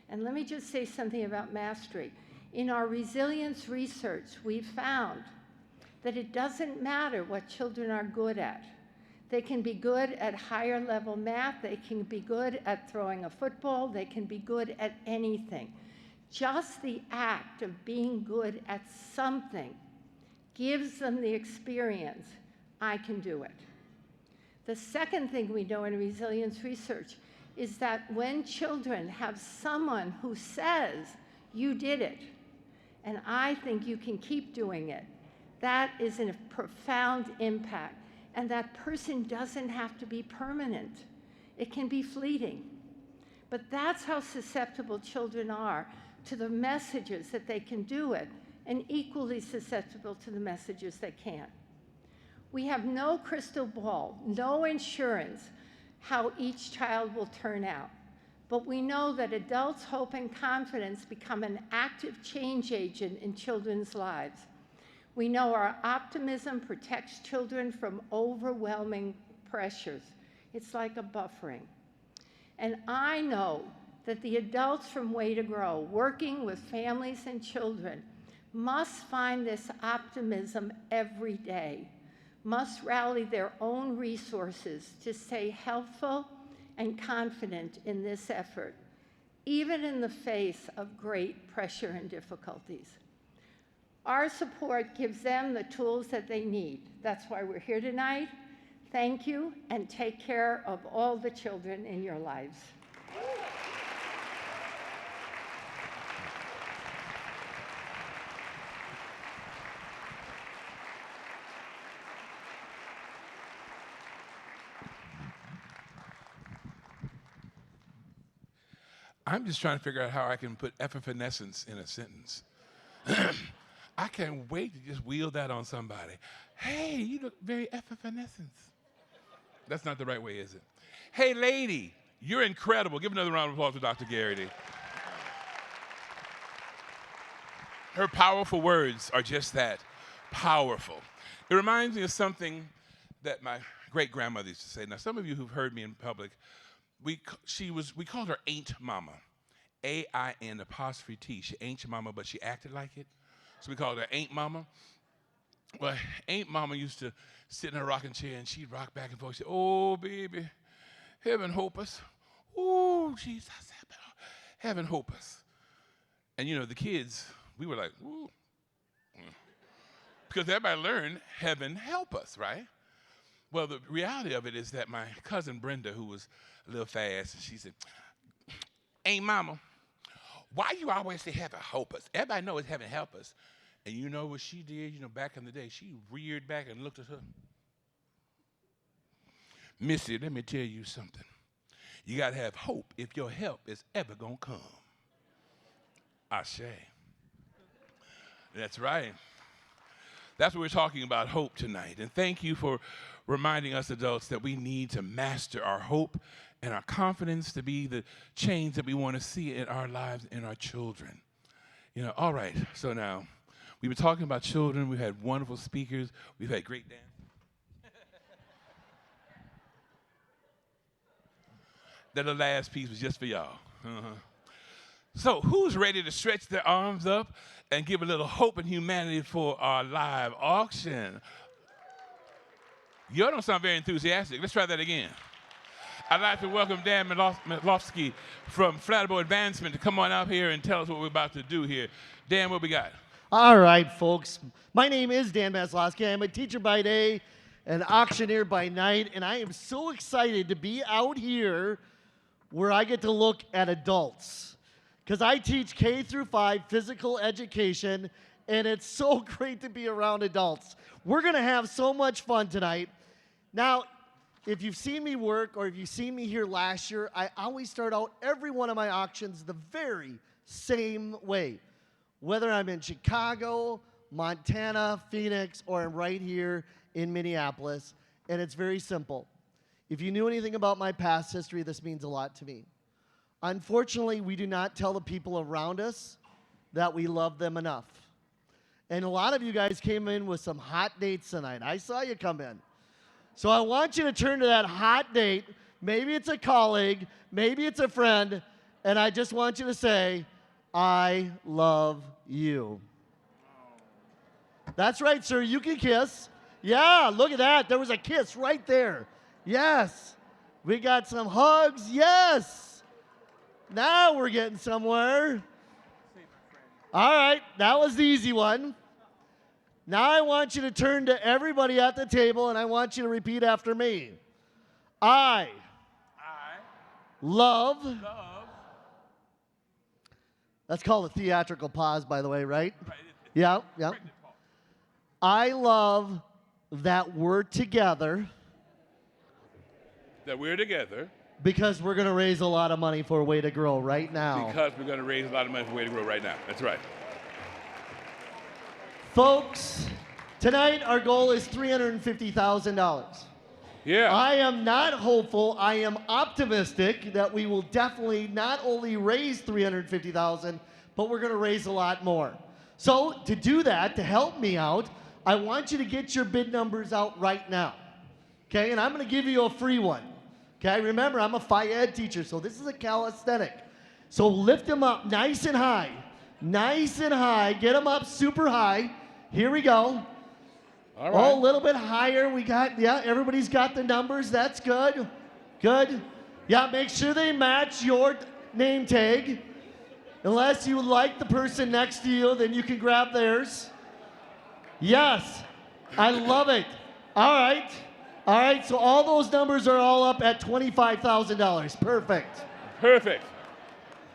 And let me just say something about mastery. In our resilience research, we found that it doesn't matter what children are good at. They can be good at higher level math, they can be good at throwing a football, they can be good at anything. Just the act of being good at something gives them the experience, I can do it. The second thing we know in resilience research is that when children have someone who says, you did it, and I think you can keep doing it, that is a profound impact. And that person doesn't have to be permanent. It can be fleeting. But that's how susceptible children are to the messages that they can do it, and equally susceptible to the messages they can't. We have no crystal ball, no insurance how each child will turn out. But we know that adults' hope and confidence become an active change agent in children's lives. We know our optimism protects children from overwhelming pressures. It's like a buffering. And I know that the adults from Way to Grow, working with families and children, must find this optimism every day, must rally their own resources to stay helpful and confident in this effort, even in the face of great pressure and difficulties. Our support gives them the tools that they need. That's why we're here tonight. Thank you, and take care of all the children in your lives. I'm just trying to figure out how I can put effervescence in a sentence. I can't wait to just wield that on somebody. Hey, you look very effervescent. That's not the right way, is it? Hey, lady, you're incredible. Give another round of applause for Dr. Gearity. Her powerful words are just that, powerful. It reminds me of something that my great-grandmother used to say. Now, some of you who've heard me in public, we called her Ain't Mama, A-I-N''T. She ain't your mama, but she acted like it. So we called her Ain't Mama. Well, Ain't Mama used to sit in her rocking chair and she'd rock back and forth. She'd say, oh, baby, heaven help us. Ooh, Jesus, heaven help us. And you know, the kids, we were like, ooh. Because everybody learned heaven help us, right? Well, the reality of it is that my cousin Brenda, who was a little fast, she said, Ain't Mama, why you always say heaven help us? Everybody knows heaven help us. And you know what she did, back in the day? She reared back and looked at her. Missy, let me tell you something. You got to have hope if your help is ever going to come. Ashe. That's right. That's what we're talking about, hope, tonight. And thank you for reminding us adults that we need to master our hope and our confidence to be the change that we want to see in our lives and our children. All right, so now, we've been talking about children. We've had wonderful speakers. We've had great dance. That the last piece was just for y'all. So who's ready to stretch their arms up and give a little hope and humanity for our live auction? You don't sound very enthusiastic. Let's try that again. I'd like to welcome Dan Milofsky from Flatterboy Advancement to come on out here and tell us what we're about to do here. Dan, what we got? All right, folks. My name is Dan Maslowski. I'm a teacher by day, an auctioneer by night, and I am so excited to be out here where I get to look at adults. Because I teach K through 5 physical education, and it's so great to be around adults. We're going to have so much fun tonight. Now, if you've seen me work or if you've seen me here last year, I always start out every one of my auctions the very same way. Whether I'm in Chicago, Montana, Phoenix, or I'm right here in Minneapolis, and it's very simple. If you knew anything about my past history, this means a lot to me. Unfortunately, we do not tell the people around us that we love them enough. And a lot of you guys came in with some hot dates tonight. I saw you come in. So I want you to turn to that hot date. Maybe it's a colleague, maybe it's a friend, and I just want you to say, I love you. That's right, sir. You can kiss. Yeah, look at that. There was a kiss right there. Yes. We got some hugs. Yes. Now we're getting somewhere. All right, that was the easy one. Now I want you to turn to everybody at the table, and I want you to repeat after me. I love. That's called a theatrical pause, by the way, right? Yeah, yeah. I love that we're together. That we're together. Because we're going to raise a lot of money for Way to Grow right now. Because we're going to raise a lot of money for Way to Grow right now. That's right. Folks, tonight our goal is $350,000. Yeah. I am not hopeful. I am optimistic that we will definitely not only raise $350,000, but we're going to raise a lot more. So to do that, to help me out, I want you to get your bid numbers out right now. Okay, and I'm going to give you a free one. Okay, remember, I'm a Phi-Ed teacher, so this is a calisthenic. So lift them up nice and high. Nice and high. Get them up super high. Here we go. All right. Oh, a little bit higher. We got, yeah, everybody's got the numbers. That's good. Good. Yeah, make sure they match your name tag. Unless you like the person next to you, then you can grab theirs. Yes. I love it. All right. All right, so all those numbers are all up at $25,000. Perfect. Perfect.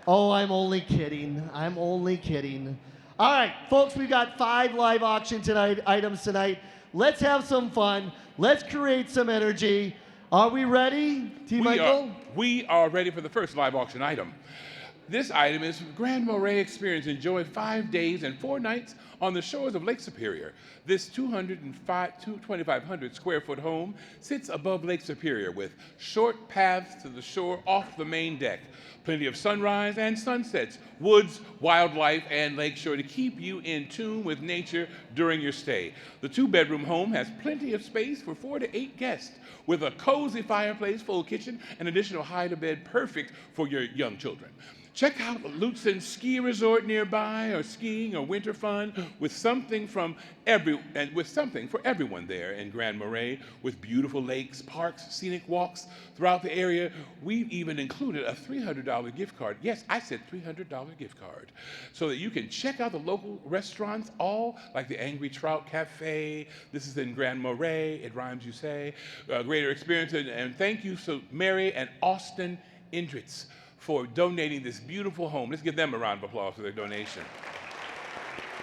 Oh, I'm only kidding. I'm only kidding. All right, folks, we've got 5 live auction items tonight. Let's have some fun. Let's create some energy. Are we ready, T.Mychael? We are ready for the first live auction item. This item is Grand Marais Experience. Enjoy 5 days and 4 nights on the shores of Lake Superior. This 2,500 square foot home sits above Lake Superior with short paths to the shore off the main deck. Plenty of sunrise and sunsets, woods, wildlife, and lakeshore to keep you in tune with nature during your stay. The 2-bedroom home has plenty of space for 4 to 8 guests with a cozy fireplace, full kitchen, and additional hide-a-bed perfect for your young children. Check out Lutzen Ski Resort nearby, or skiing or winter fun, with something for everyone there in Grand Marais, with beautiful lakes, parks, scenic walks throughout the area. We've even included a $300 gift card. Yes, I said $300 gift card, so that you can check out the local restaurants, all like the Angry Trout Cafe. This is in Grand Marais. It rhymes, you say. Greater experience, and thank you to Mary and Austin Indritz for donating this beautiful home. Let's give them a round of applause for their donation.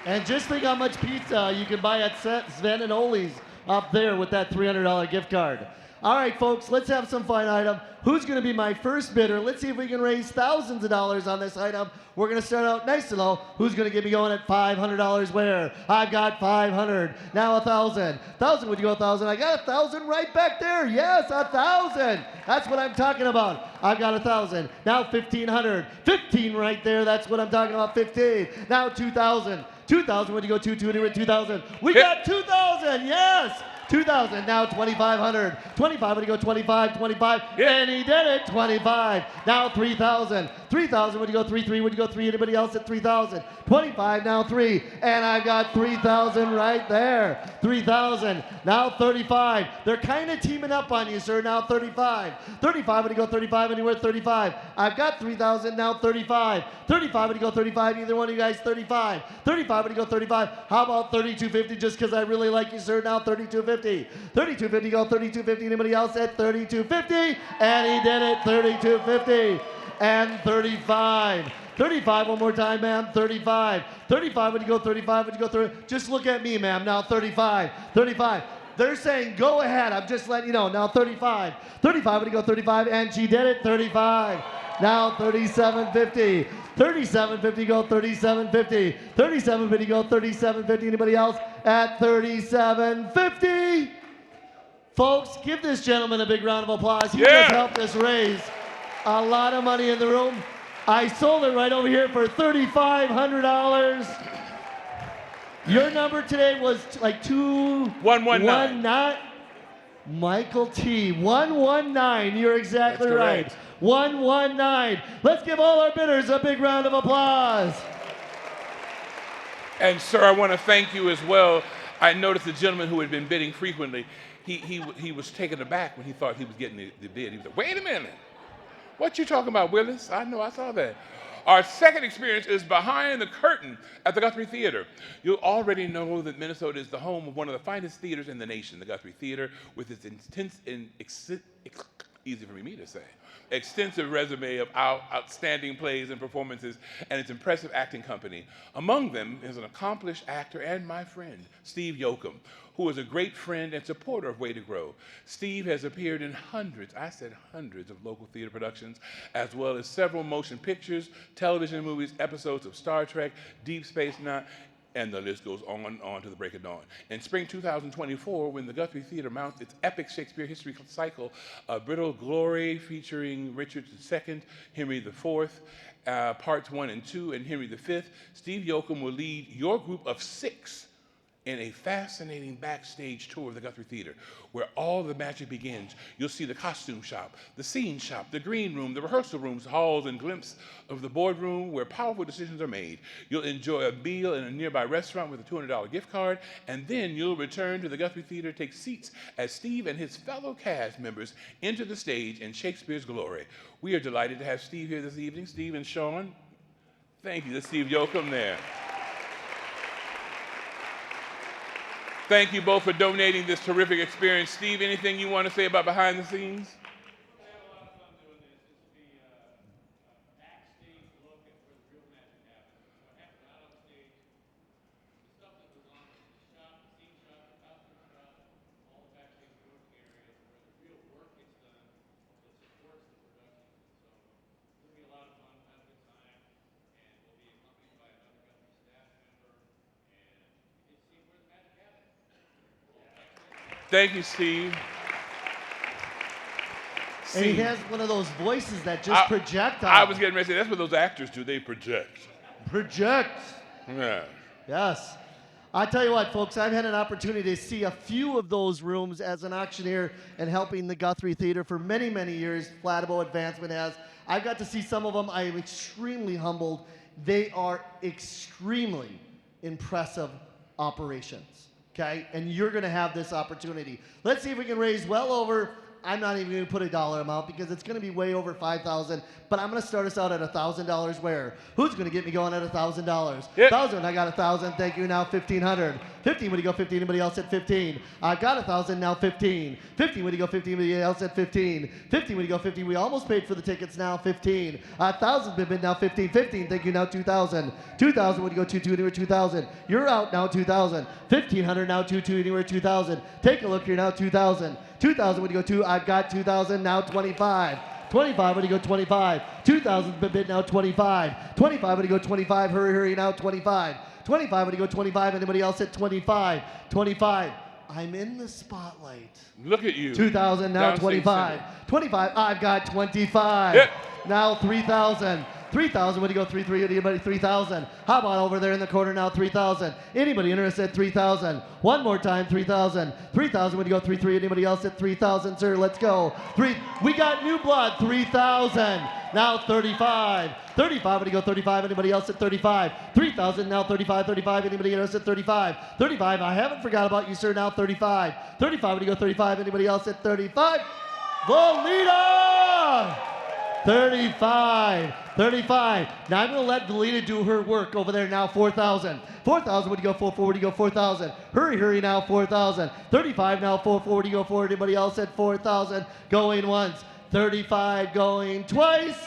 And just think how much pizza you can buy at Sven and Oli's up there with that $300 gift card. All right, folks, let's have some fun item. Who's going to be my first bidder? Let's see if we can raise thousands of dollars on this item. We're going to start out nice and low. Who's going to get me going at $500? Where? I've got 500. Now 1,000. 1,000, would you go 1,000? I got 1,000 right back there. Yes, 1,000. That's what I'm talking about. I've got 1,000. Now 1,500. 15 right there. That's what I'm talking about. 15. Now 2,000. 2,000, would you go 2,000? We got 2,000. Yes. 2,000, now 2,500. 25, would you go 25, 25, and he did it, 25. Now 3,000. 3,000, would you go 3, would you go 3, anybody else at 3,000? 25, now 3, and I've got 3,000 right there. 3,000, now 35. They're kind of teaming up on you, sir, now 35. 35, would you go 35, anywhere 35. I've got 3,000, now 35. 35, would you go 35, either one of you guys 35. 35, would you go 35. How about 32.50, just because I really like you, sir, now 32.50. 32.50, go 32.50. Anybody else at 32.50? And he did it, 32.50. And 35. 35, one more time, ma'am. 35. 35, would you go 35? Would you go 30? Just look at me, ma'am. Now 35. 35. They're saying go ahead. I'm just letting you know. Now 35. 35, would you go 35? And she did it, 35. Now 37.50. 37.50, go 37.50. 37.50, go 37.50. Anybody else at 37.50? Folks, give this gentleman a big round of applause. He just helped us raise a lot of money in the room. I sold it right over here for $3,500. Your number today was like 119. Michael T. 119. You're exactly That's right. correct. 119. Let's give all our bidders a big round of applause. And sir, I want to thank you as well. I noticed the gentleman who had been bidding frequently, he was taken aback when he thought he was getting the bid. He was like, wait a minute. What you talking about, Willis? I know, I saw that. Our second experience is behind the curtain at the Guthrie Theater. You'll already know that Minnesota is the home of one of the finest theaters in the nation, the Guthrie Theater, with its intense and easy for me to say, extensive resume of outstanding plays and performances, and its impressive acting company. Among them is an accomplished actor and my friend, Steve Yoakum, who is a great friend and supporter of Way to Grow. Steve has appeared in hundreds of local theater productions, as well as several motion pictures, television and movies, episodes of Star Trek, Deep Space Nine, and the list goes on and on to the break of dawn. In spring 2024, when the Guthrie Theater mounts its epic Shakespeare history cycle of Brittle Glory, featuring Richard II, Henry IV, parts 1 and 2, and Henry V, Steve Yoakum will lead your group of 6 in a fascinating backstage tour of the Guthrie Theater, where all the magic begins. You'll see the costume shop, the scene shop, the green room, the rehearsal rooms, halls, and glimpse of the boardroom where powerful decisions are made. You'll enjoy a meal in a nearby restaurant with a $200 gift card, and then you'll return to the Guthrie Theater, take seats as Steve and his fellow cast members enter the stage in Shakespeare's glory. We are delighted to have Steve here this evening. Steve and Shone, thank you. That's Steve Yoakum there. Thank you both for donating this terrific experience. Steve, anything you want to say about behind the scenes? Thank you, Steve. And he has one of those voices that just project on. I was getting ready to say, that's what those actors do. They project. Project. Yeah. Yes. I tell you what, folks, I've had an opportunity to see a few of those rooms as an auctioneer and helping the Guthrie Theater for many, many years. Flatabo Advancement has. I've got to see some of them. I am extremely humbled. They are extremely impressive operations. Okay, and you're going to have this opportunity. Let's see if we can raise well over, I'm not even going to put a dollar amount because it's going to be way over $5,000, but I'm going to start us out at $1,000 where? Who's going to get me going at $1,000? Yep. 1,000, I got 1,000, thank you, now 1,500. 15, when you go 15, anybody else at 15? I got 1,000, now 15. 15, when you go 15, anybody else at 15? 15, when you go 15, we almost paid for the tickets, now 15. 1,000 been bid, now 15. 15, thank you, now 2,000. 2,000, when you go 2, anywhere 2,000. You're out, now 2,000. 1,500, now 2, anywhere 2,000. Take a look here, now 2,000. 2,000 when you go 2, I've got 2,000, now 25. 25 when you go 25. 2,000's been bid, now 25. 25 when you go 25, hurry, now 25. 25 when you go 25, anybody else at 25? 25, I'm in the spotlight. Look at you. 2,000, now Down 25. 25, I've got 25. Yep. Now 3,000. 3,000 when you go 3, anybody 3,000. How about over there in the corner now 3,000. Anybody interested at 3,000? One more time 3,000. 3,000 when you go 3, anybody else at 3,000, sir? Let's go. 3, we got new blood 3,000. Now 35. 35 when you go 35, anybody else at 35? 3,000 now 35, anybody else at 35? 35, I haven't forgot about you, sir, now 35. 35 when you go 35, anybody else at 35? Volita! 35. 35. Now I'm going to let Volita do her work over there now. 4,000. 4,000 when you go 4, when you go 4,000. Hurry now 4,000. 35 now 4, when you go 4. Anybody else at 4,000? Going once. 35 going twice.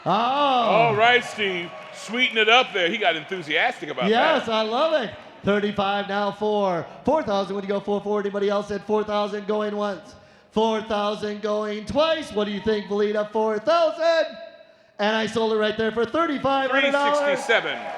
Oh. All right, Steve. Sweeten it up there. He got enthusiastic about that. Yes, I love it. 35 now 4. 4,000 when you go 4. Anybody else at 4,000 going once? 4,000 going twice. What do you think, Volita? 4,000. And I sold it right there for $3,500. $367.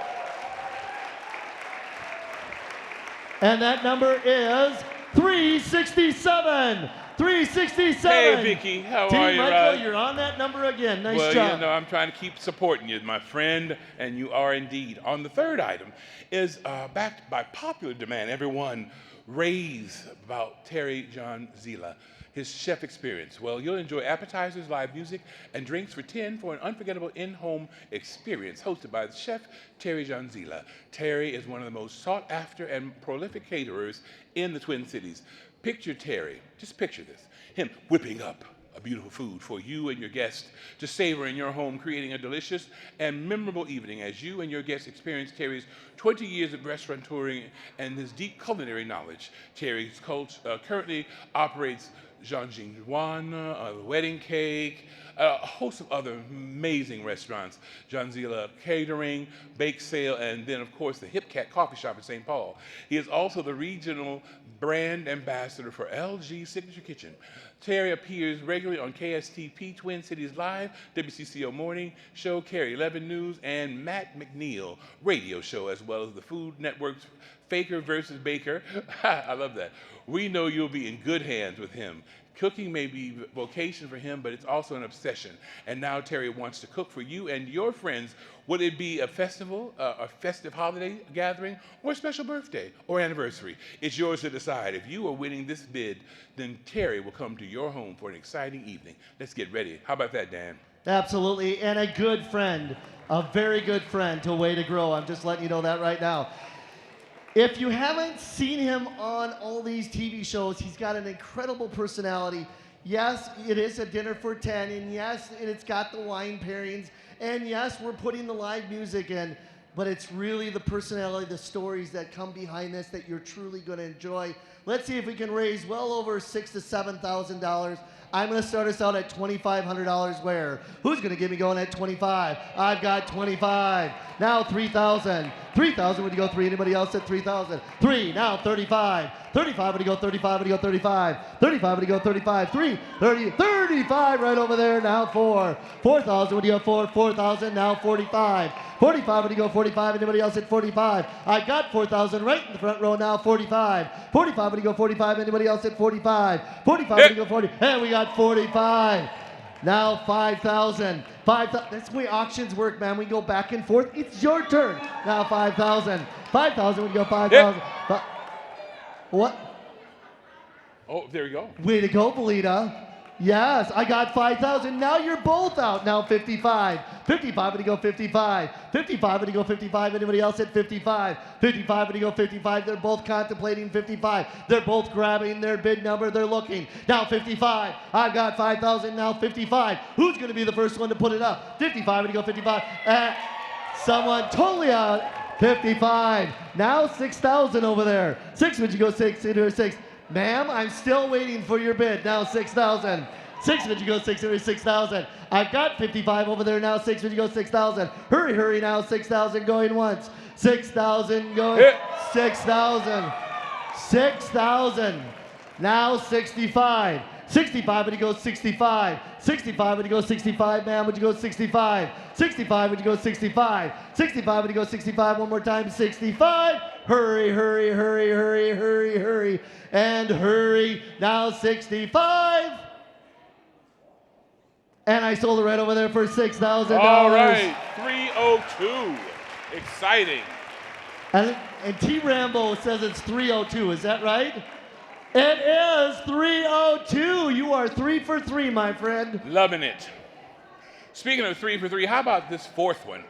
And that number is $367. 367. 367. Hey, Vicky, how are you, T.Mychael, Rod? you're on that number again. Nice Well, job. you know, I'm trying to keep supporting you, my friend, and you are indeed. On the third item is backed by popular demand. Everyone raves about Terry John Zila, his chef experience. Well, you'll enjoy appetizers, live music, and drinks for 10 for an unforgettable in-home experience hosted by the chef Terry John Zila. Terry is one of the most sought after and prolific caterers in the Twin Cities. Picture Terry, just picture this, him whipping up a beautiful food for you and your guests to savor in your home, creating a delicious and memorable evening as you and your guests experience Terry's 20 years of restaurateuring and his deep culinary knowledge. Terry currently operates Jean Juan, Wedding Cake, a host of other amazing restaurants, John Zila Catering, Bake Sale, and then, of course, the Hip Cat Coffee Shop in St. Paul. He is also the regional brand ambassador for LG Signature Kitchen. Terry appears regularly on KSTP, Twin Cities Live, WCCO Morning Show, Carrie 11 News, and Matt McNeil radio show, as well as the Food Network's Faker versus Baker. I love that. We know you'll be in good hands with him. Cooking may be a vocation for him, but it's also an obsession. And now Terry wants to cook for you and your friends. Would it be a festival, a festive holiday gathering, or a special birthday or anniversary? It's yours to decide. If you are winning this bid, then Terry will come to your home for an exciting evening. Let's get ready. How about that, Dan? Absolutely, and a good friend, a very good friend to Way to Grow. I'm just letting you know that right now. If you haven't seen him on all these TV shows, he's got an incredible personality. Yes, it is a dinner for 10, and yes, it's got the wine pairings, and yes, we're putting the live music in, but it's really the personality, the stories that come behind this that you're truly going to enjoy. Let's see if we can raise well over $6,000 to $7,000. I'm going to start us out at $2,500 where? Who's going to get me going at 25? I've got 25. Now 3,000. 3,000, would you go 3? Anybody else at 3,000? 3, now 35. 35, would you go 35? Would you go 35? 35, would you go 35? 3, 30, 35 right over there. Now 4. 4,000, would you go 4? 4,000, now 45. 45, would you go 45? Anybody else at 45? I got 4,000 right in the front row now. 45. 45, would you go 45? Anybody else at 45? 45, would you go 40? And we got 45. Now 5,000. 5,000. That's the way auctions work, man. We go back and forth. It's your turn. Now 5,000. 5,000, would you go 5,000? What? Oh, there you go. Way to go, Belita. Yes, I got 5,000. Now you're both out. Now 55. 55, would you go 55? 55, would you go 55? Anybody else at 55? 55, would you go 55? They're both contemplating 55. They're both grabbing their bid number. They're looking. Now 55. I've got 5,000. Now 55. Who's going to be the first one to put it up? 55, would you go 55? Someone totally out. 55. Now 6,000 over there. 6, would you go 6? Into 6. Ma'am, I'm still waiting for your bid. Now 6,000. 6, would you go 6 into 6,000? I've got 55 over there. Now 6, would you go 6,000? Hurry, hurry now. 6,000 going once. 6,000 going. 6,000. 6,000. Now 65. 65, would you go 65? 65, would you go 65, ma'am? Would you go 65? 65, would you go 65? 65, would you go 65? One more time, 65. Hurry, hurry, hurry, hurry, hurry, hurry. And hurry. Now 65. And I sold it right over there for $6,000. All right, 302. Exciting. And T. Rambo says it's 302. Is that right? It is 302. You are 3 for 3, my friend. Loving it. Speaking of 3 for 3, how about this fourth one?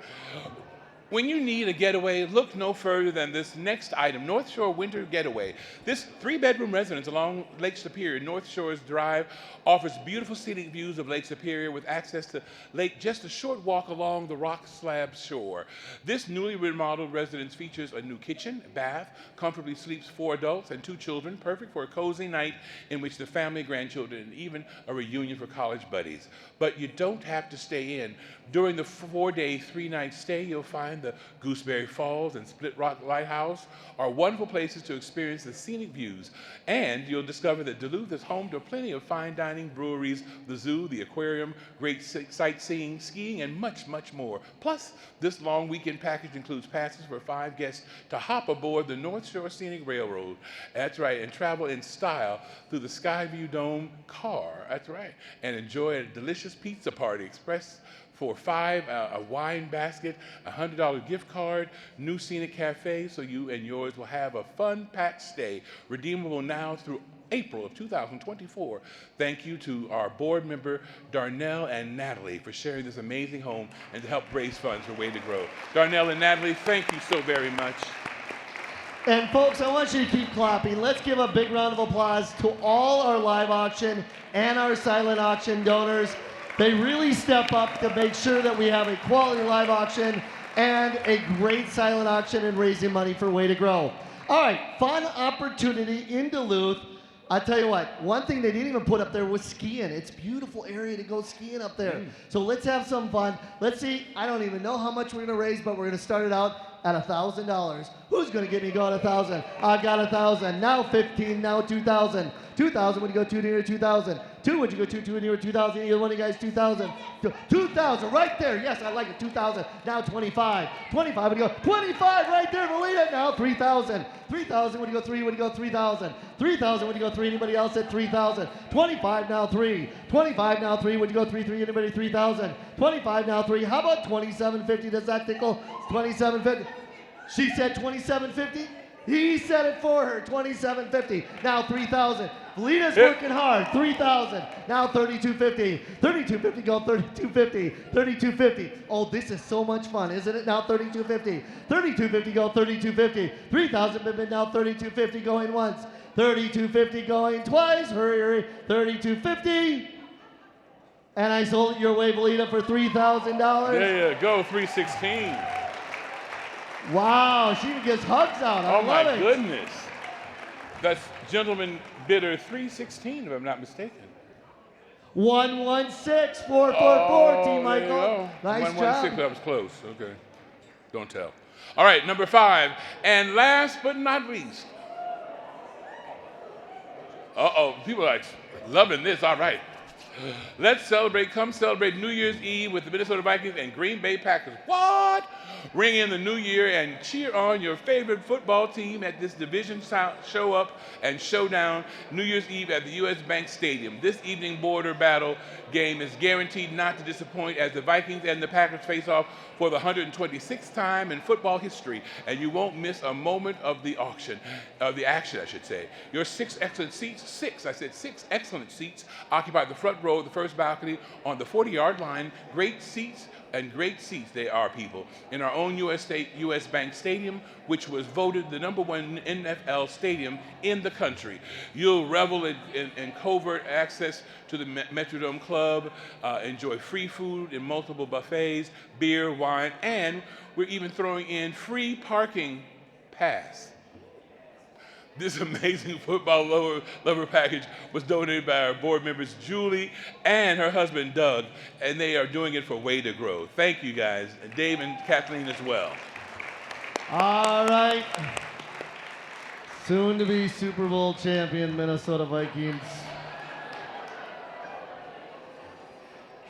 When you need a getaway, look no further than this next item, North Shore Winter Getaway. This 3-bedroom residence along Lake Superior, North Shore's Drive, offers beautiful scenic views of Lake Superior with access to lake just a short walk along the rock slab shore. This newly remodeled residence features a new kitchen, bath, comfortably sleeps 4 adults and 2 children, perfect for a cozy night in which the family, grandchildren, and even a reunion for college buddies. But you don't have to stay in. During the 4-day, 3-night stay, you'll find and the Gooseberry Falls and Split Rock Lighthouse are wonderful places to experience the scenic views. And you'll discover that Duluth is home to plenty of fine dining, breweries, the zoo, the aquarium, great sightseeing, skiing, and much, much more. Plus, this long weekend package includes passes for 5 guests to hop aboard the North Shore Scenic Railroad. That's right, and travel in style through the Skyview Dome car. That's right, and enjoy a delicious pizza party express for 5, a wine basket, a $100 gift card, new scenic cafe, so you and yours will have a fun-packed stay, redeemable now through April of 2024. Thank you to our board member, Darnell and Natalie, for sharing this amazing home and to help raise funds for Way to Grow. Darnell and Natalie, thank you so very much. And folks, I want you to keep clapping. Let's give a big round of applause to all our live auction and our silent auction donors. They really step up to make sure that we have a quality live auction and a great silent auction and raising money for Way to Grow. All right, fun opportunity in Duluth. I'll tell you what, one thing they didn't even put up there was skiing. It's a beautiful area to go skiing up there. So let's have some fun. Let's see, I don't even know how much we're gonna raise, but we're gonna start it out at $1,000. Who's gonna get me going 1,000? I've got 1,000, now 15, now 2,000. 2,000, when you go 2 near 2,000. 2, would you go 2 near 2,000? Either one of you guys, 2,000. 2,000, right there, yes, I like it, 2,000. Now 25. 25, would you go 25 right there, Melita, now 3,000. 3,000, would you go 3, would you go 3,000. 3,000, would you go 3, anybody else at 3,000. 25, now 3. 25, now 3, would you go 3, anybody 3,000. 25, now 3, how about 27.50, does that tickle? 27.50. She said 27.50. He said it for her, 27.50. Now 3,000. Lita's working hard, 3,000. Now 32.50. 32.50, go 32.50. 32.50. Oh, this is so much fun, isn't it? Now 32.50. 32.50, go 32.50. 3,000, now 32.50 going once. 32.50 going twice. Hurry, hurry. 32.50. And I sold it your way, Lita, for $3,000. Yeah, go 316. Wow, she even gets hugs out. I oh love my it. goodness. That's gentleman bidder 316, if I'm not mistaken. 116, 444, T.Mychael. Nice 116, job. that was close. Okay. Don't tell. All right, number 5. And last but not least. Uh-oh, people are like loving this. All right. Let's celebrate. Come celebrate New Year's Eve with the Minnesota Vikings and Green Bay Packers. What? Ring in the new year and cheer on your favorite football team at this division show up and showdown New Year's Eve at the U.S. Bank Stadium. This evening border battle game is guaranteed not to disappoint as the Vikings and the Packers face off for the 126th time in football history, and you won't miss a moment of the action, I should say. Your 6 excellent seats occupy the front row of the first balcony on the 40-yard line. Great seats they are, people, in our own U.S. Bank Stadium, which was voted the #1 NFL stadium in the country. You'll revel in covert access to the Metrodome Club, enjoy free food in multiple buffets, beer, wine, and we're even throwing in free parking pass. This amazing football lover package was donated by our board members, Julie and her husband, Doug, and they are doing it for Way to Grow. Thank you, guys, and Dave and Kathleen as well. All right. Soon to be Super Bowl champion Minnesota Vikings.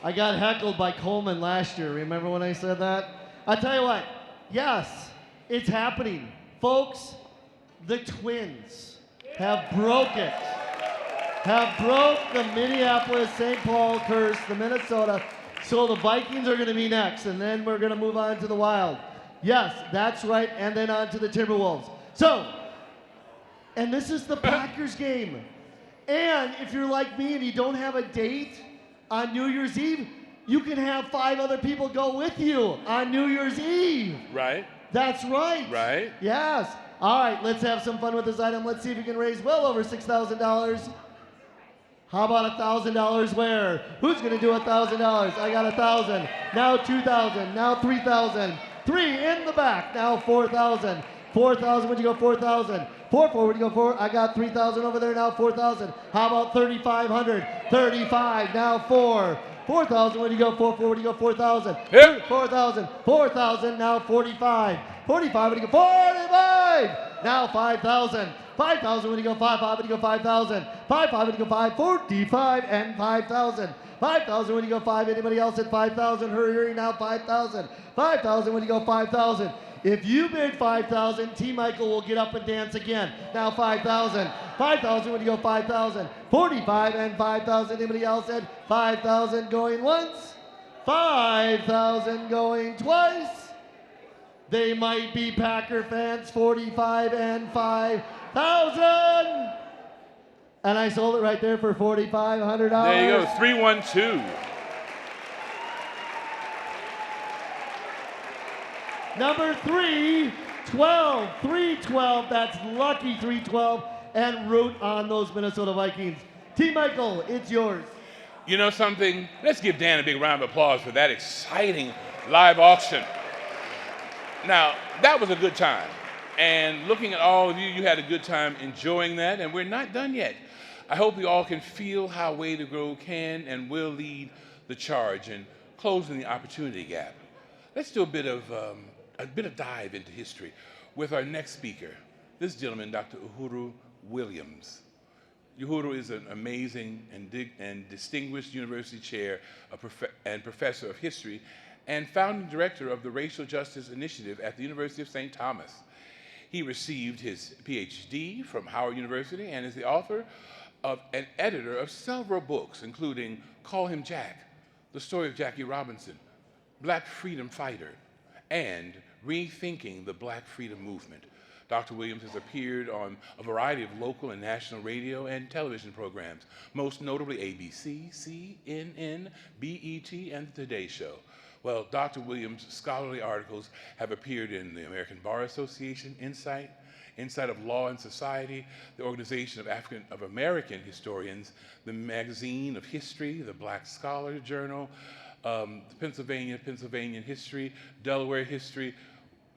I got heckled by Coleman last year. Remember when I said that? I tell you what, yes, it's happening. Folks, the Twins have broke it. Have broke the Minneapolis-St. Paul curse, the Minnesota. So the Vikings are going to be next, and then we're going to move on to the Wild. Yes, that's right, and then on to the Timberwolves. So, and this is the Packers game. And if you're like me and you don't have a date on New Year's Eve, you can have 5 other people go with you on New Year's Eve. Right. That's right. Right. Yes. All right, let's have some fun with this item. Let's see if we can raise well over $6,000. How about $1,000 where? Who's going to do $1,000? I got 1,000. Now 2,000. Now 3,000. 3 in the back. Now 4,000. 4,000. Would you go 4,000? 4, would you go 4? I got 3,000 over there. Now 4,000. How about 3,500? 35. Now 4. 4,000, where do you go? 4, where do you go? 4,000. Yep. 4,000, 4,000, now 45. 45, where do you go? 45! Now 5,000. 5,000, where do you go? 5, where do you go? 5,000. 5, where do you go? 5, 45, and 5,000. 5,000, where do you go? 5, anybody else at 5,000? Hurry, hurry, now 5,000. 5,000, where do you go? 5,000. If you bid 5,000, T.Mychael will get up and dance again. Now 5,000. 5,000, when you go 5,000. 45 and 5,000. Anybody else at 5,000 going once? 5,000 going twice. They might be Packer fans. 45 and 5,000. And I sold it right there for $4,500. There you go, 312. Number 312, 312, that's lucky 312, and root on those Minnesota Vikings. T.Mychael, it's yours. You know something? Let's give Dan a big round of applause for that exciting live auction. Now, that was a good time. And looking at all of you, you had a good time enjoying that, and we're not done yet. I hope you all can feel how Way to Grow can and will lead the charge in closing the opportunity gap. Let's do a bit of dive into history with our next speaker, this gentleman, Dr. Yohuru Williams. Yohuru is an amazing and distinguished university chair and professor of history and founding director of the Racial Justice Initiative at the University of St. Thomas. He received his PhD from Howard University and is the author of and editor of several books, including Call Him Jack, The Story of Jackie Robinson, Black Freedom Fighter, and Rethinking the Black Freedom Movement. Dr. Williams has appeared on a variety of local and national radio and television programs, most notably ABC, CNN, BET, and The Today Show. Well, Dr. Williams' scholarly articles have appeared in the American Bar Association, Insight of Law and Society, the Organization of American Historians, the Magazine of History, the Black Scholar Journal, Pennsylvania History, Delaware History.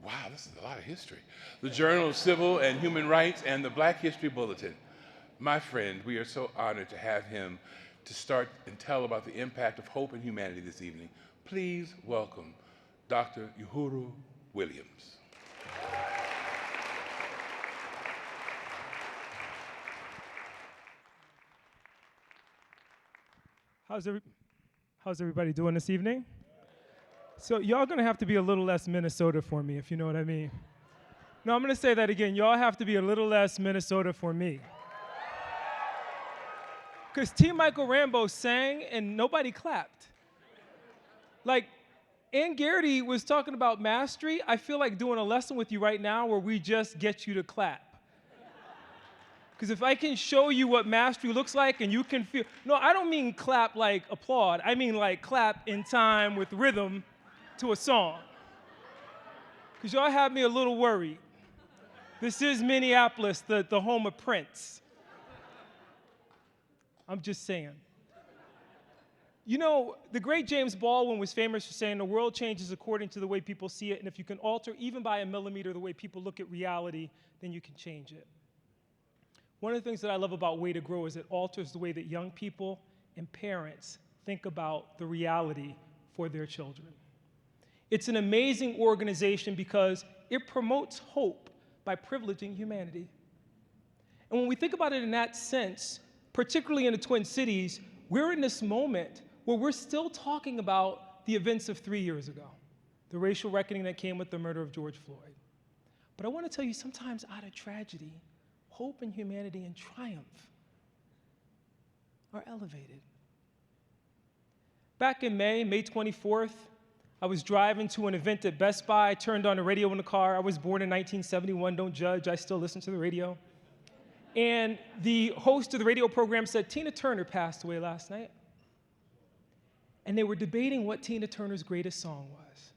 Wow, this is a lot of history. The Journal of Civil and Human Rights, and the Black History Bulletin. My friend, we are so honored to have him to start and tell about the impact of hope and humanity this evening. Please welcome Dr. Yohuru Williams. How's everybody doing this evening? So y'all gonna have to be a little less Minnesota for me, if you know what I mean. No, I'm gonna say that again. Y'all have to be a little less Minnesota for me. Because T.Mychael Rambo sang and nobody clapped. Like, Ann Gearity was talking about mastery. I feel like doing a lesson with you right now where we just get you to clap. Because if I can show you what mastery looks like and you can feel, no, I don't mean clap like applaud. I mean like clap in time with rhythm to a song. Because y'all have me a little worried. This is Minneapolis, the home of Prince. I'm just saying. You know, the great James Baldwin was famous for saying the world changes according to the way people see it, and if you can alter even by a millimeter the way people look at reality, then you can change it. One of the things that I love about Way to Grow is it alters the way that young people and parents think about the reality for their children. It's an amazing organization because it promotes hope by privileging humanity. And when we think about it in that sense, particularly in the Twin Cities, we're in this moment where we're still talking about the events of 3 years ago, the racial reckoning that came with the murder of George Floyd. But I want to tell you, sometimes out of tragedy, hope and humanity and triumph are elevated. Back in May 24th, I was driving to an event at Best Buy. I turned on the radio in the car. I was born in 1971, don't judge, I still listen to the radio. And the host of the radio program said, Tina Turner passed away last night. And they were debating what Tina Turner's greatest song was.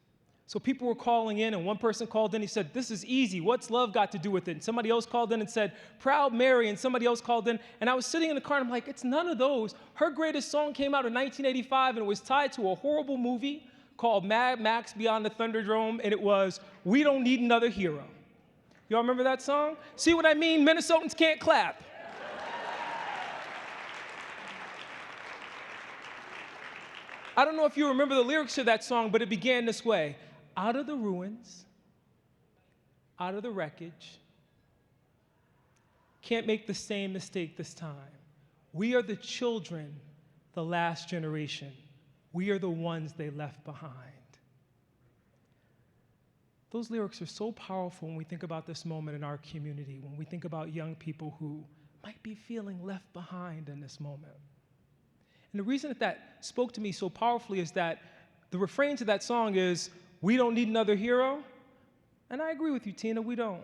So people were calling in, and one person called in, he said, this is easy, what's love got to do with it? And somebody else called in and said, Proud Mary, and somebody else called in, and I was sitting in the car, and I'm like, it's none of those. Her greatest song came out in 1985, and it was tied to a horrible movie called Mad Max Beyond the Thunderdome, and it was We Don't Need Another Hero. Y'all remember that song? See what I mean? Minnesotans can't clap. I don't know if you remember the lyrics to that song, but it began this way. Out of the ruins, out of the wreckage, can't make the same mistake this time. We are the children, the last generation. We are the ones they left behind. Those lyrics are so powerful when we think about this moment in our community, when we think about young people who might be feeling left behind in this moment. And the reason that spoke to me so powerfully is that the refrain to that song is, we don't need another hero. And I agree with you, Tina, we don't.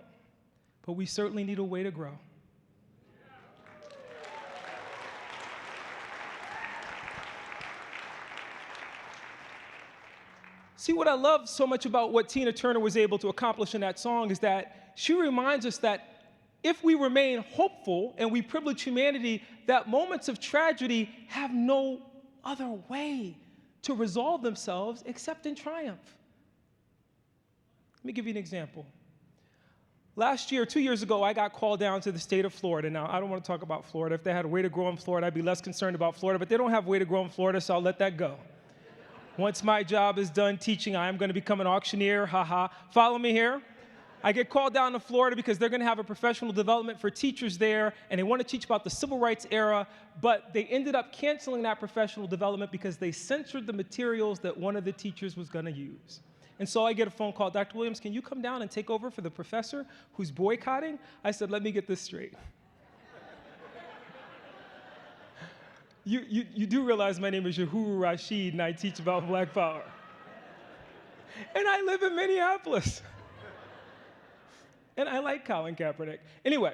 But we certainly need a way to grow. See, what I love so much about what Tina Turner was able to accomplish in that song is that she reminds us that if we remain hopeful and we privilege humanity, that moments of tragedy have no other way to resolve themselves except in triumph. Let me give you an example. Last year, 2 years ago, I got called down to the state of Florida. Now, I don't want to talk about Florida. If they had a way to grow in Florida, I'd be less concerned about Florida, but they don't have a way to grow in Florida, so I'll let that go. Once my job is done teaching, I am going to become an auctioneer, haha. Follow me here. I get called down to Florida because they're going to have a professional development for teachers there, and they want to teach about the civil rights era, but they ended up canceling that professional development because they censored the materials that one of the teachers was going to use. And so I get a phone call, Dr. Williams, can you come down and take over for the professor who's boycotting? I said, let me get this straight. You do realize my name is Yohuru Rashid, and I teach about Black Power. And I live in Minneapolis. And I like Colin Kaepernick. Anyway.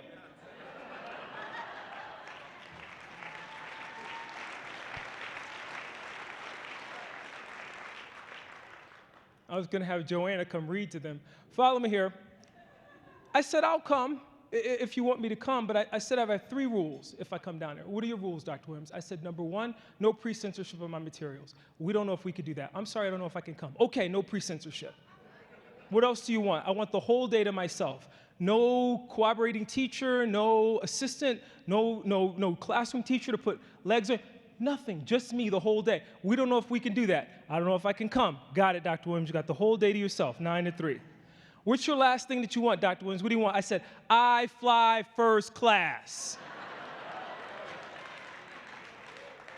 I was going to have Joanna come read to them. Follow me here. I said, I'll come if you want me to come, but I said I have 3 rules if I come down there. What are your rules, Dr. Williams? I said, number 1, no pre-censorship of my materials. We don't know if we could do that. I'm sorry, I don't know if I can come. Okay, no pre-censorship. What else do you want? I want the whole day to myself. No cooperating teacher, no assistant, no classroom teacher to put legs on. Nothing, just me the whole day. We don't know if we can do that. I don't know if I can come. Got it, Dr. Williams. You got the whole day to yourself, 9 to 3. What's your last thing that you want, Dr. Williams? What do you want? I said, I fly first class.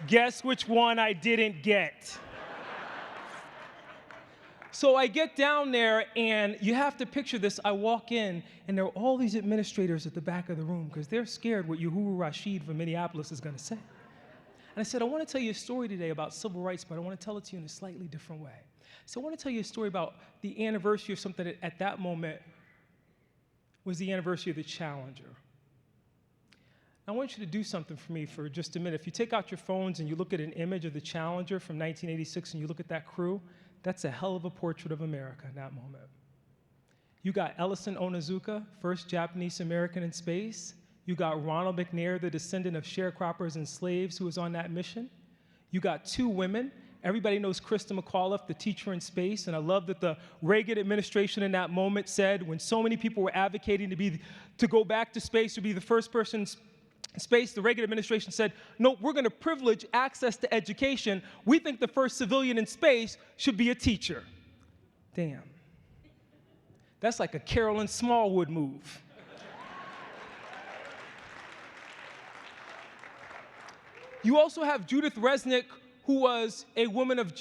Guess which one I didn't get? So I get down there, and you have to picture this. I walk in, and there are all these administrators at the back of the room because they're scared what Yohuru Rashid from Minneapolis is going to say. And I said, I want to tell you a story today about civil rights, but I want to tell it to you in a slightly different way. So I want to tell you a story about the anniversary of something that at that moment was the anniversary of the Challenger. I want you to do something for me for just a minute. If you take out your phones and you look at an image of the Challenger from 1986 and you look at that crew, that's a hell of a portrait of America in that moment. You got Ellison Onizuka, first Japanese American in space. You got Ronald McNair, the descendant of sharecroppers and slaves who was on that mission. You got 2 women. Everybody knows Krista McAuliffe, the teacher in space, and I love that the Reagan administration in that moment said, when so many people were advocating to go back to space, to be the first person in space, the Reagan administration said, no, we're going to privilege access to education. We think the first civilian in space should be a teacher. Damn. That's like a Carolyn Smallwood move. You also have Judith Resnick, who was a woman of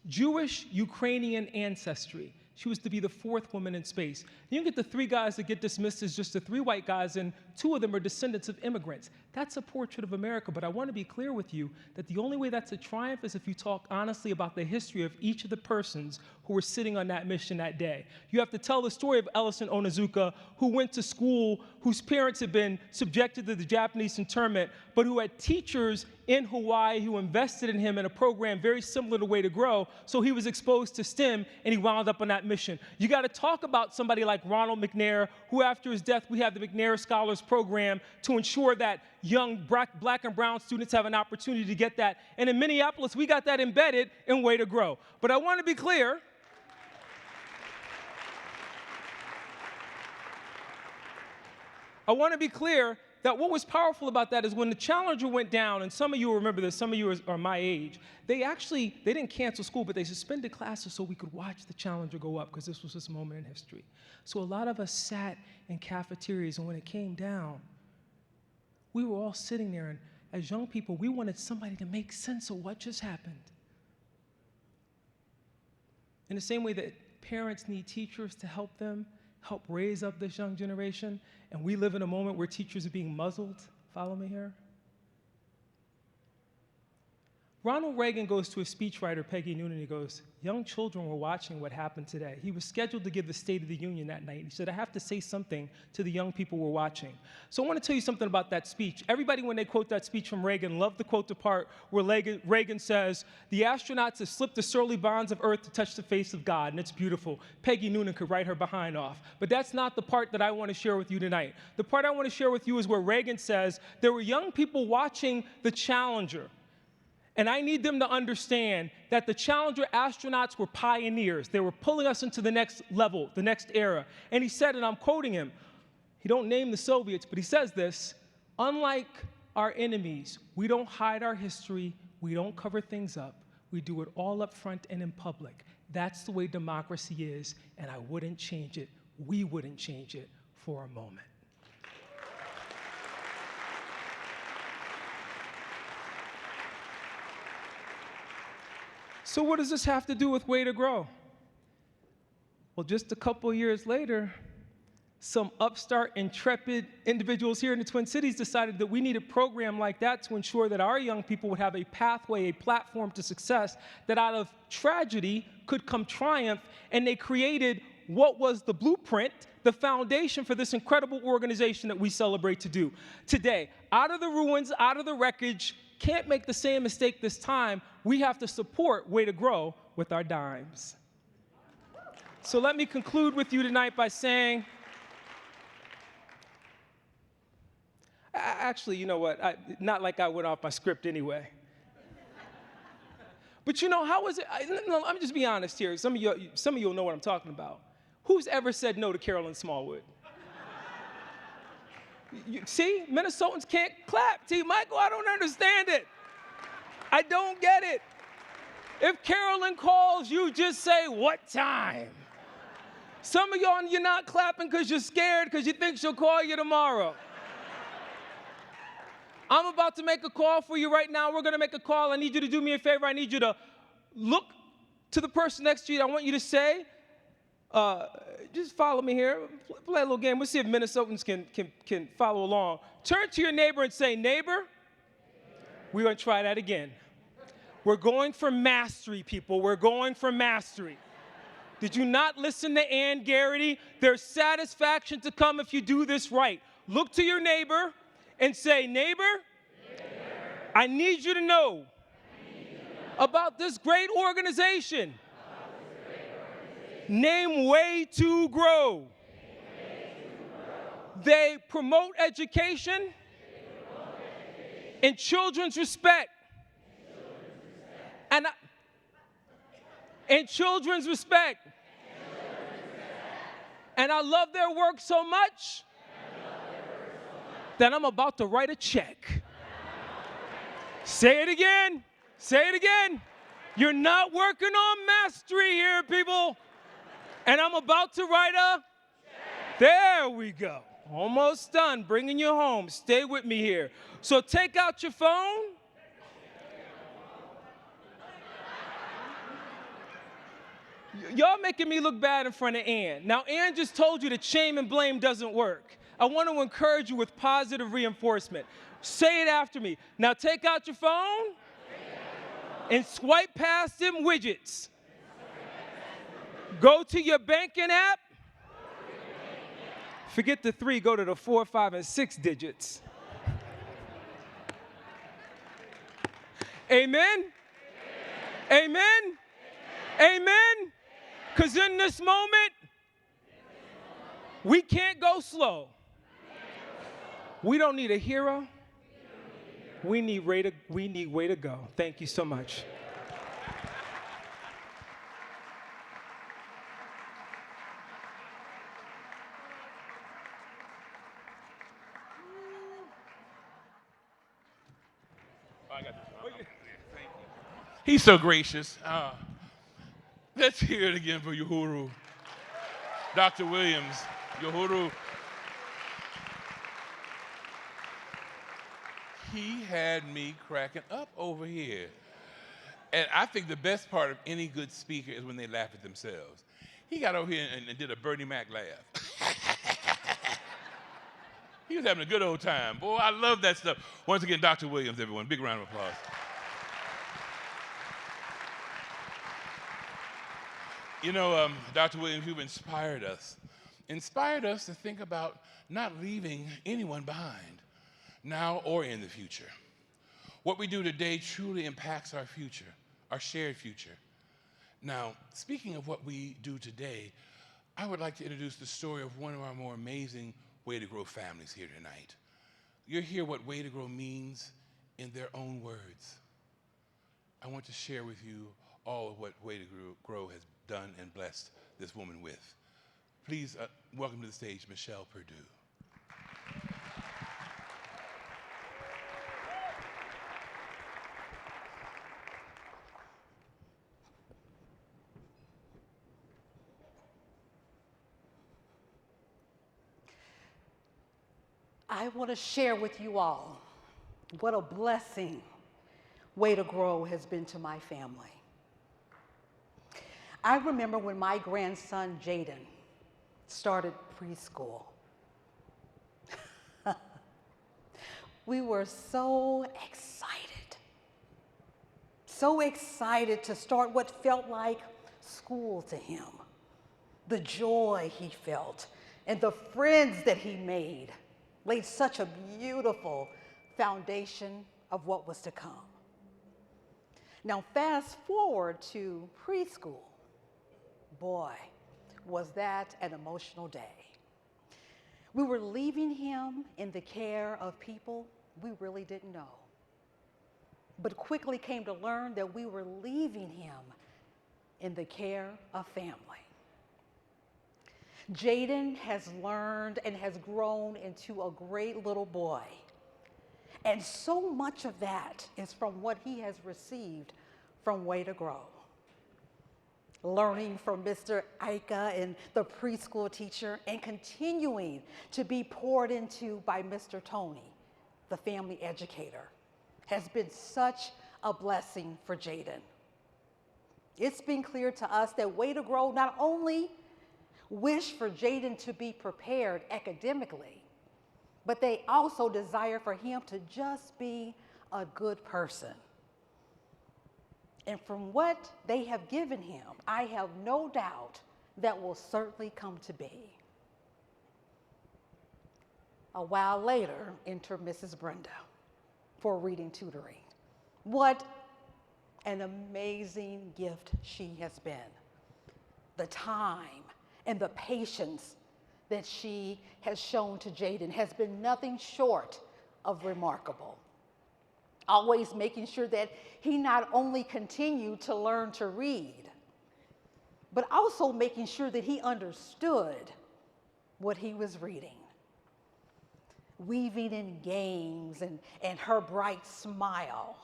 Jewish Ukrainian ancestry. She was to be the 4th woman in space. You get the 3 guys that get dismissed as just the 3 white guys, and 2 of them are descendants of immigrants. That's a portrait of America, but I want to be clear with you that the only way that's a triumph is if you talk honestly about the history of each of the persons who were sitting on that mission that day. You have to tell the story of Ellison Onizuka, who went to school, whose parents had been subjected to the Japanese internment, but who had teachers in Hawaii who invested in him in a program very similar to Way to Grow, so he was exposed to STEM, and he wound up on that mission. You got to talk about somebody like Ronald McNair, who after his death, we have the McNair Scholars Program to ensure that young black and brown students have an opportunity to get that. And in Minneapolis, we got that embedded in Way to Grow. But I want to be clear. I want to be clear that what was powerful about that is when the Challenger went down, and some of you will remember this, some of you are my age, they didn't cancel school, but they suspended classes so we could watch the Challenger go up, because this was this moment in history. So a lot of us sat in cafeterias, and when it came down, we were all sitting there, and as young people, we wanted somebody to make sense of what just happened. In the same way that parents need teachers to help them, help raise up this young generation, and we live in a moment where teachers are being muzzled. Follow me here? Ronald Reagan goes to a speechwriter, Peggy Noonan, and he goes, young children were watching what happened today. He was scheduled to give the State of the Union that night. He said, I have to say something to the young people who are watching. So I want to tell you something about that speech. Everybody, when they quote that speech from Reagan, love to quote the part where Reagan says, the astronauts have slipped the surly bonds of Earth to touch the face of God, and it's beautiful. Peggy Noonan could write her behind off. But that's not the part that I want to share with you tonight. The part I want to share with you is where Reagan says, there were young people watching the Challenger. And I need them to understand that the Challenger astronauts were pioneers. They were pulling us into the next level, the next era. And he said, and I'm quoting him, he don't name the Soviets, but he says this, unlike our enemies, we don't hide our history, we don't cover things up, we do it all up front and in public. That's the way democracy is, and I wouldn't change it. We wouldn't change it for a moment. So what does this have to do with Way to Grow? Well, just a couple of years later, some upstart, intrepid individuals here in the Twin Cities decided that we need a program like that to ensure that our young people would have a pathway, a platform to success, that out of tragedy could come triumph, and they created what was the blueprint, the foundation for this incredible organization that we celebrate to do today. Out of the ruins, out of the wreckage, can't make the same mistake this time. We have to support Way to Grow with our dimes. So let me conclude with you tonight by saying, actually, you know what? Not like I went off my script anyway. But you know, how was it? I'm just be honest here. Some of you will know what I'm talking about. Who's ever said no to Carolyn Smallwood? See, Minnesotans can't clap. T.Mychael, I don't understand it. I don't get it. If Carolyn calls, you just say, what time? Some of y'all, you're not clapping because you're scared, because you think she'll call you tomorrow. I'm about to make a call for you right now. We're going to make a call. I need you to do me a favor. I need you to look to the person next to you. I want you to say, just follow me here. Play a little game. We'll see if Minnesotans can follow along. Turn to your neighbor and say, neighbor, we're going to try that again. We're going for mastery, people. We're going for mastery. Did you not listen to Ann Gearity? There's satisfaction to come if you do this right. Look to your neighbor and say, neighbor, I need you to know about this great organization. Named Way to Grow. They promote education and children's respect. And children's respect. And I love their work so much that I'm about to write a check. Say it again. Say it again. You're not working on mastery here, people. And I'm about to write a check. There we go. Almost done. Bringing you home. Stay with me here. So take out your phone. Y'all making me look bad in front of Ann. Now, Ann just told you that shame and blame doesn't work. I want to encourage you with positive reinforcement. Say it after me. Now, take out your phone and swipe past them widgets. Go to your banking app. Forget the 3, go to the 4, 5, and 6 digits. Amen? Amen? Amen? Because in this moment, we can't go slow. We don't need a hero. We need way to go. Thank you so much. I got this one. Thank you. He's so gracious. Let's hear it again for Yohuru. Dr. Williams, Yohuru. He had me cracking up over here. And I think the best part of any good speaker is when they laugh at themselves. He got over here and did a Bernie Mac laugh. He was having a good old time. Boy, I love that stuff. Once again, Dr. Williams, everyone. Big round of applause. You know, Dr. Williams, you've inspired us to think about not leaving anyone behind, now or in the future. What we do today truly impacts our future, our shared future. Now, speaking of what we do today, I would like to introduce the story of one of our more amazing Way to Grow families here tonight. You'll hear what Way to Grow means in their own words. I want to share with you all of what Way to Grow has done and blessed this woman with. Please welcome to the stage, Michelle Perdue. I want to share with you all what a blessing Way to Grow has been to my family. I remember when my grandson, Jaden, started preschool. We were so excited to start what felt like school to him. The joy he felt and the friends that he made laid such a beautiful foundation of what was to come. Now, fast forward to preschool. Boy, was that an emotional day. We were leaving him in the care of people we really didn't know, but quickly came to learn that we were leaving him in the care of family. Jaden has learned and has grown into a great little boy. And so much of that is from what he has received from Way to Grow. Learning from Mr. Ika and the preschool teacher, and continuing to be poured into by Mr. Tony, the family educator, has been such a blessing for Jaden. It's been clear to us that Way to Grow not only wish for Jaden to be prepared academically, but they also desire for him to just be a good person. And from what they have given him, I have no doubt that will certainly come to be. A while later, enter Mrs. Brenda for reading tutoring. What an amazing gift she has been. The time and the patience that she has shown to Jaden has been nothing short of remarkable. Always making sure that he not only continued to learn to read, but also making sure that he understood what he was reading. Weaving in games and her bright smile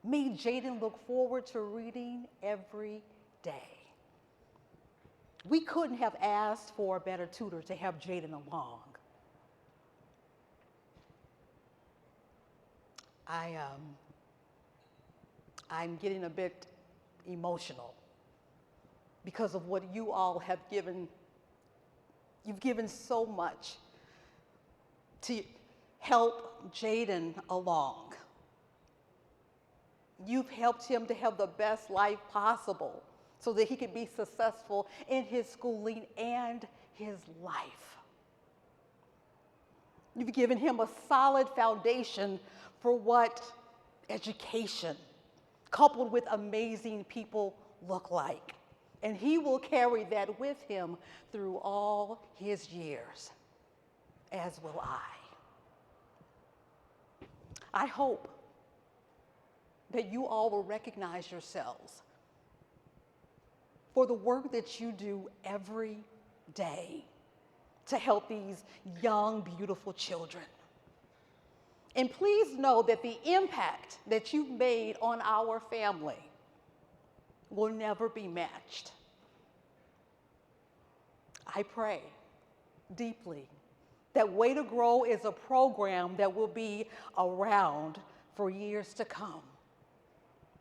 made Jaden look forward to reading every day. We couldn't have asked for a better tutor to help Jaden along. I'm getting a bit emotional because of what you all have given. You've given so much to help Jaden along. You've helped him to have the best life possible so that he could be successful in his schooling and his life. You've given him a solid foundation for what education, coupled with amazing people, look like. And he will carry that with him through all his years, as will I. I hope that you all will recognize yourselves for the work that you do every day to help these young, beautiful children. And please know that the impact that you've made on our family will never be matched. I pray deeply that Way to Grow is a program that will be around for years to come.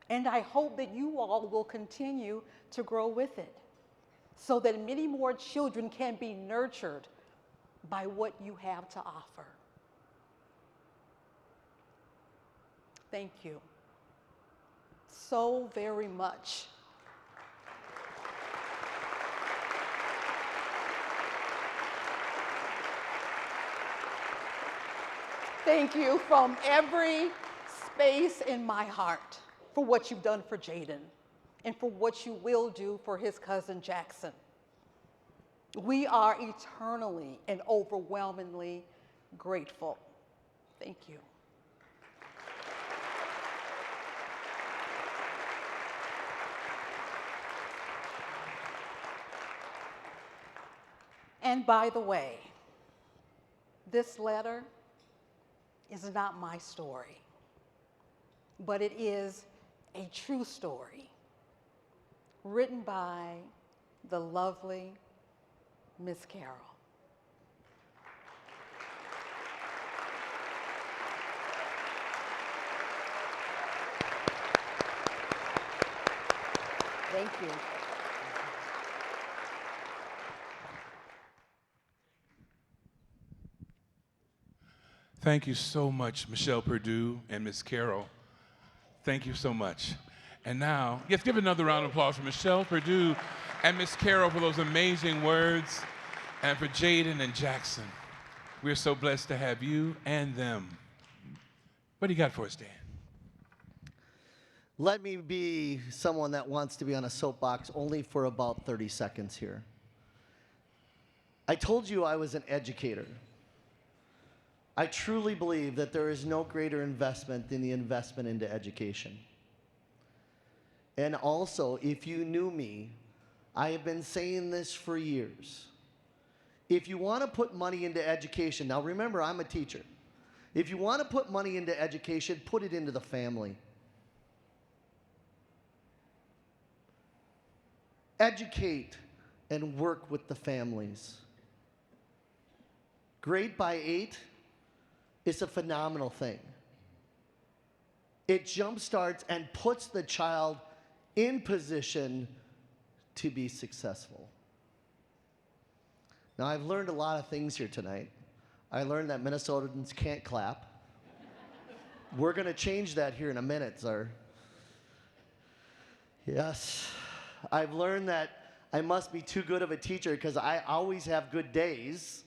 And I hope that you all will continue to grow with it so that many more children can be nurtured by what you have to offer. Thank you so very much. Thank you from every space in my heart for what you've done for Jaden and for what you will do for his cousin Jackson. We are eternally and overwhelmingly grateful. Thank you. And by the way, this letter is not my story, but it is a true story written by the lovely Miss Carol. Thank you. Thank you so much, Michelle Perdue and Miss Carol. Thank you so much. And now, let's give another round of applause for Michelle Perdue and Miss Carol for those amazing words, and for Jaden and Jackson. We're so blessed to have you and them. What do you got for us, Dan? Let me be someone that wants to be on a soapbox only for about 30 seconds here. I told you I was an educator. I truly believe that there is no greater investment than the investment into education. And also, if you knew me, I have been saying this for years. If you want to put money into education, now remember, I'm a teacher. If you want to put money into education, put it into the family. Educate and work with the families. Grade by 8 is a phenomenal thing. It jumpstarts and puts the child in position to be successful. Now, I've learned a lot of things here tonight. I learned that Minnesotans can't clap. We're going to change that here in a minute, sir. Yes. I've learned that I must be too good of a teacher because I always have good days.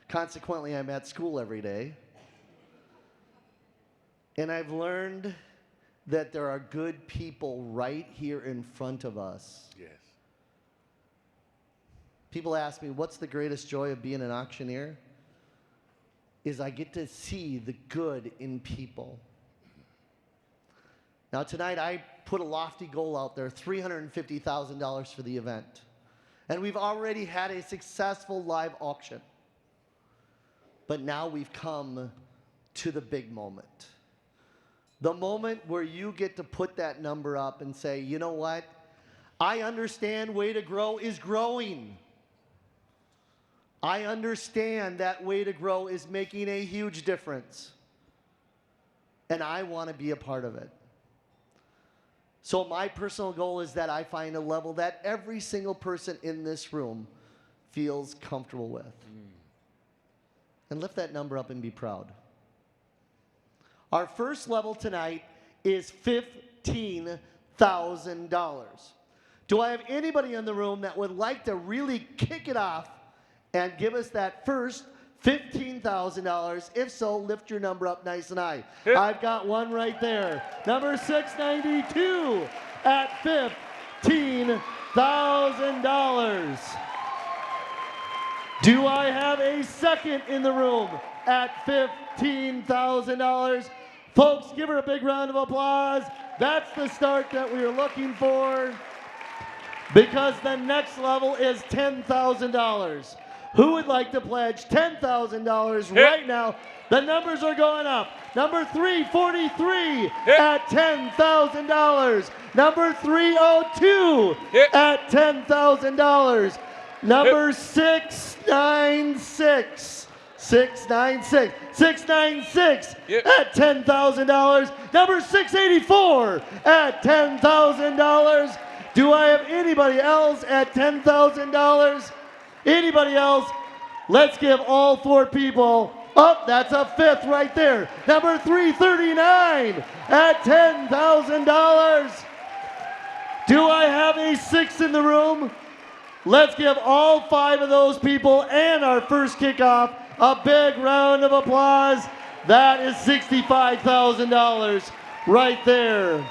Consequently, I'm at school every day. And I've learned that there are good people right here in front of us. Yes. People ask me, what's the greatest joy of being an auctioneer? Is I get to see the good in people. Now tonight I put a lofty goal out there, $350,000 for the event. And we've already had a successful live auction. But now we've come to the big moment. The moment where you get to put that number up and say, you know what? I understand Way to Grow is growing. I understand that Way to Grow is making a huge difference. And I want to be a part of it. So my personal goal is that I find a level that every single person in this room feels comfortable with. And lift that number up and be proud. Our first level tonight is $15,000. Do I have anybody in the room that would like to really kick it off and give us that first $15,000? If so, lift your number up nice and high. Yep. I've got one right there. Number 692 at $15,000. Do I have a second in the room at $15,000? Folks, give her a big round of applause. That's the start that we are looking for, because the next level is $10,000. Who would like to pledge $10,000 right now? The numbers are going up. Number 343 at $10,000. Number 302 at $10,000. Number 696. 696 at $10,000. Number 684 at $10,000. Do I have anybody else at $10,000? Anybody else? Let's give all 4 people. Oh, that's a 5th right there. Number 339 at $10,000. Do I have a 6th in the room? Let's give all 5 of those people and our first kickoff a big round of applause. That is $65,000 right there.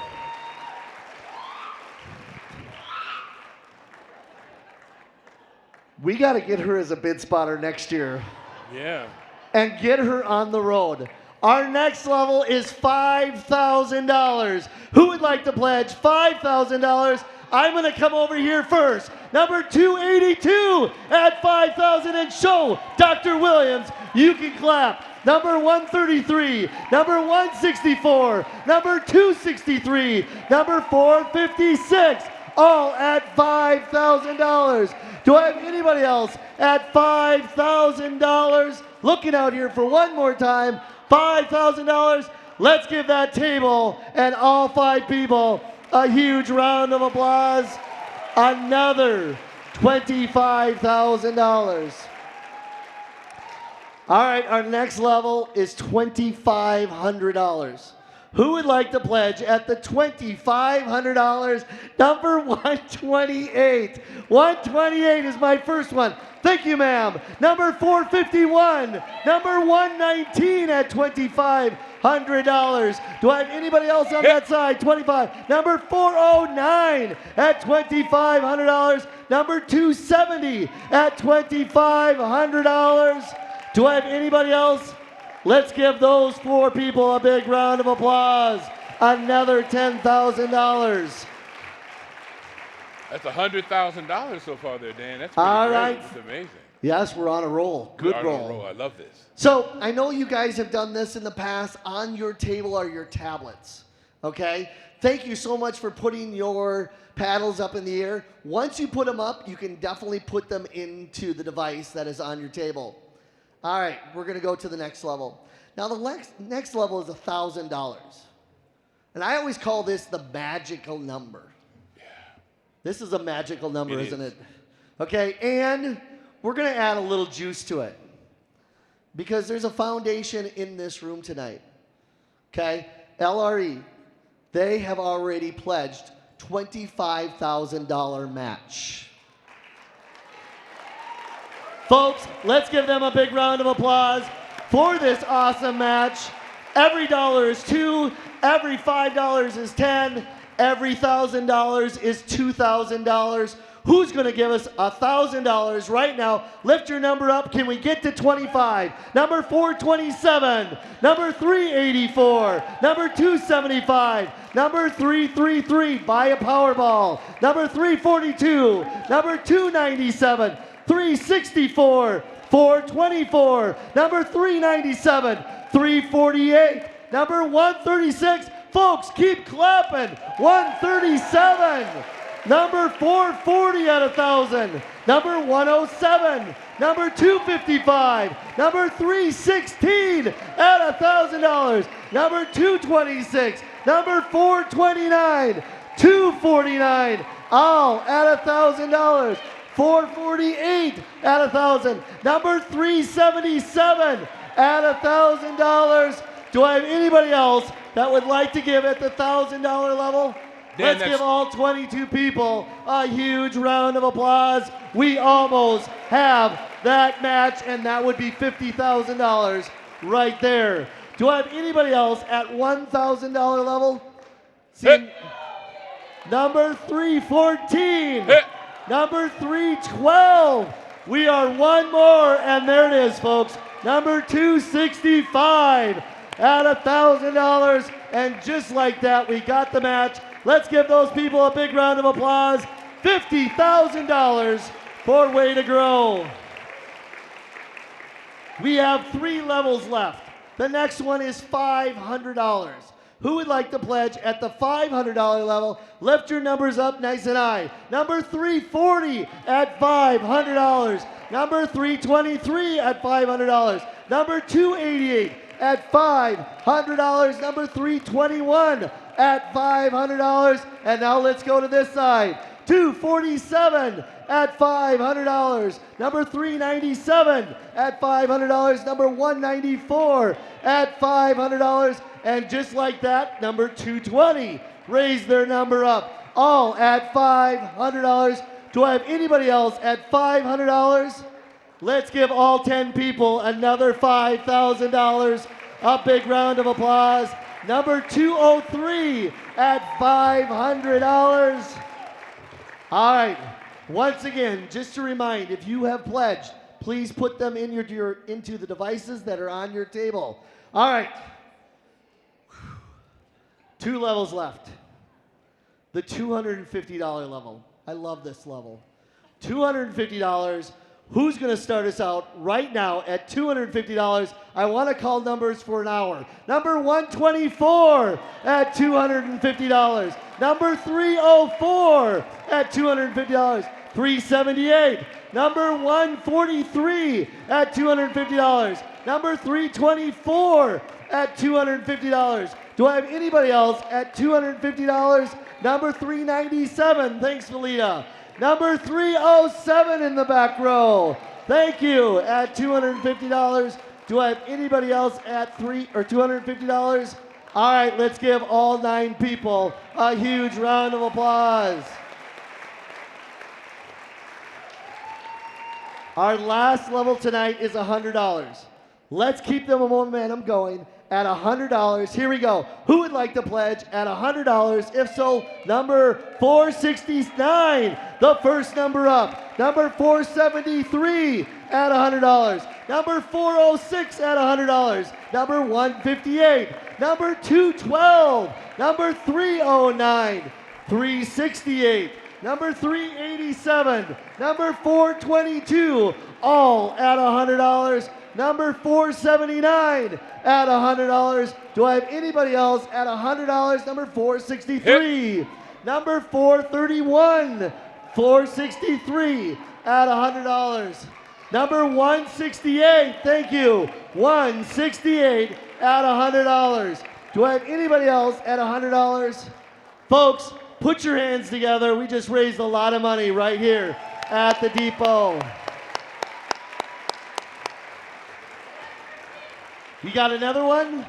We got to get her as a bid spotter next year. Yeah. And get her on the road. Our next level is $5,000. Who would like to pledge $5,000? I'm going to come over here first. Number 282 at $5,000 and show Dr. Williams. You can clap. Number 133, number 164, number 263, number 456, all at $5,000. Do I have anybody else at $5,000? Looking out here for one more time, $5,000. Let's give that table and all 5 people a huge round of applause. Another $25,000. All right, our next level is $2,500. Who would like to pledge at the $2,500? Number 128. 128 is my first one. Thank you, ma'am. Number 451. Number 119 at $2,500. Do I have anybody else on that side? 25. Number 409 at $2,500. Number 270 at $2,500. Do I have anybody else? Let's give those 4 people a big round of applause. Another $10,000. That's $100,000 so far there, Dan. That's all pretty right. great. It's amazing. Yes, we're on a roll. Good We're roll. on a roll. I love this. So I know you guys have done this in the past. On your table are your tablets. Okay? Thank you so much for putting your paddles up in the air. Once you put them up, you can definitely put them into the device that is on your table. All right, we're going to go to the next level. Now, the next level is $1,000. And I always call this the magical number. Yeah. This is a magical number, isn't it? Okay, and we're going to add a little juice to it. Because there's a foundation in this room tonight. Okay? LRE, they have already pledged $25,000 match. Folks, let's give them a big round of applause for this awesome match. Every dollar is 2, every $5 is 10, every $1,000 is $2,000. Who's going to give us $1,000 right now? Lift your number up. Can we get to 25? Number 427, number 384, number 275, number 333, buy a Powerball, number 342, number 297, 364, 424, number 397, 348, number 136. Folks, keep clapping. 137, number 440 at 1,000, number 107, number 255, number 316 at $1,000, number 226, number 429, 249, all at $1,000. 448 at 1,000. Number 377 at $1,000. Do I have anybody else that would like to give at the $1,000 level? Dan, let's give all 22 people a huge round of applause. We almost have that match, and that would be $50,000 right there. Do I have anybody else at $1,000 level? See, number 314. Number 312. We are one more, and there it is, folks. Number 265 at $1,000. And just like that, we got the match. Let's give those people a big round of applause. $50,000 for Way to Grow. We have 3 levels left. The next one is $500. Who would like to pledge at the $500 level? Lift your numbers up nice and high. Number 340 at $500. Number 323 at $500. Number 288 at $500. Number 321 at $500. And now let's go to this side. 247 at $500. Number 397 at $500. Number 194 at $500. And just like that, number 220 raised their number up. All at $500. Do I have anybody else at $500? Let's give all 10 people another $5,000. A big round of applause. Number 203 at $500. All right, once again, just to remind, if you have pledged, please put them in into the devices that are on your table. All right, 2 levels left. The $250 level. I love this level. $250. Who's going to start us out right now at $250? I want to call numbers for an hour. Number 124 at $250. Number 304 at $250. 378. Number 143 at $250. Number 324 at $250. Do I have anybody else at $250? Number 397. Thanks, Felita. Number 307 in the back row. Thank you. At $250. Do I have anybody else at $250? All right, let's give all 9 people a huge round of applause. Our last level tonight is $100. Let's keep the momentum going at $100. Here we go. Who would like to pledge at $100? If so, number 469, the first number up. Number 473 at $100. Number 406 at $100. Number 158. Number 212. Number 309. 368. Number 387. Number 422. All at $100. Number 479 at $100. Do I have anybody else at $100? Number 463. Hip. Number 431. 463 at $100. Number 168. Thank you. 168 at $100. Do I have anybody else at $100? Folks, put your hands together. We just raised a lot of money right here at the depot. You got another one?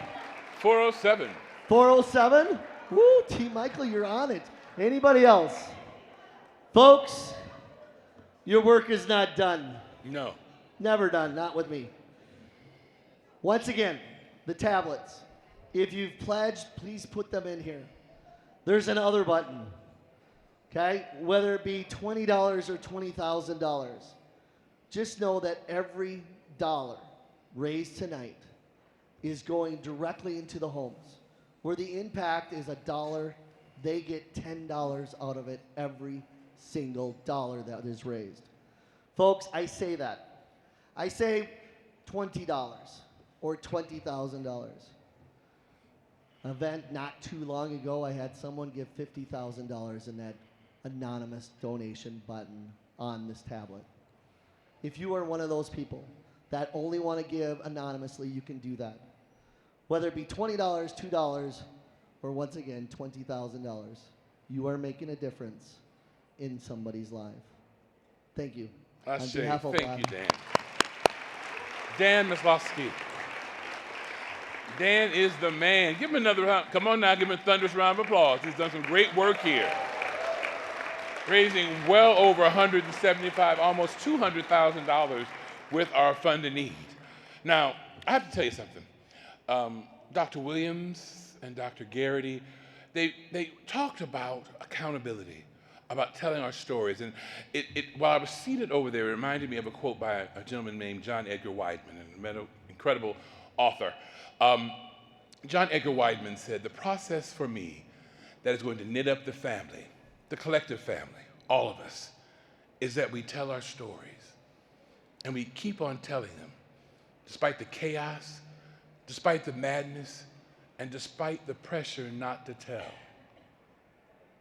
407. 407? Woo, T.Mychael, you're on it. Anybody else? Folks, your work is not done. No. Never done, not with me. Once again, the tablets. If you've pledged, please put them in here. There's an other button, okay? Whether it be $20 or $20,000. Just know that every dollar raised tonight is going directly into the homes. Where the impact is $1, they get $10 out of it every single dollar that is raised. Folks, I say that. I say $20 or $20,000. An event not too long ago, I had someone give $50,000 in that anonymous donation button on this tablet. If you are one of those people that only want to give anonymously, you can do that. Whether it be $20, $2, or once again, $20,000, you are making a difference in somebody's life. Thank you. Thank you, Dan. Dan Maslowski. Dan is the man. Give him another round. Come on now, give him a thunderous round of applause. He's done some great work here. Raising well over $175, almost $200,000 with our fund in need. Now, I have to tell you something. Dr. Williams and Dr. Gearity, they talked about accountability, about telling our stories. And while I was seated over there, it reminded me of a quote by a gentleman named John Edgar Wideman, an incredible author. John Edgar Wideman said, "The process for me that is going to knit up the family, the collective family, all of us, is that we tell our stories and we keep on telling them despite the chaos, despite the madness, and despite the pressure not to tell.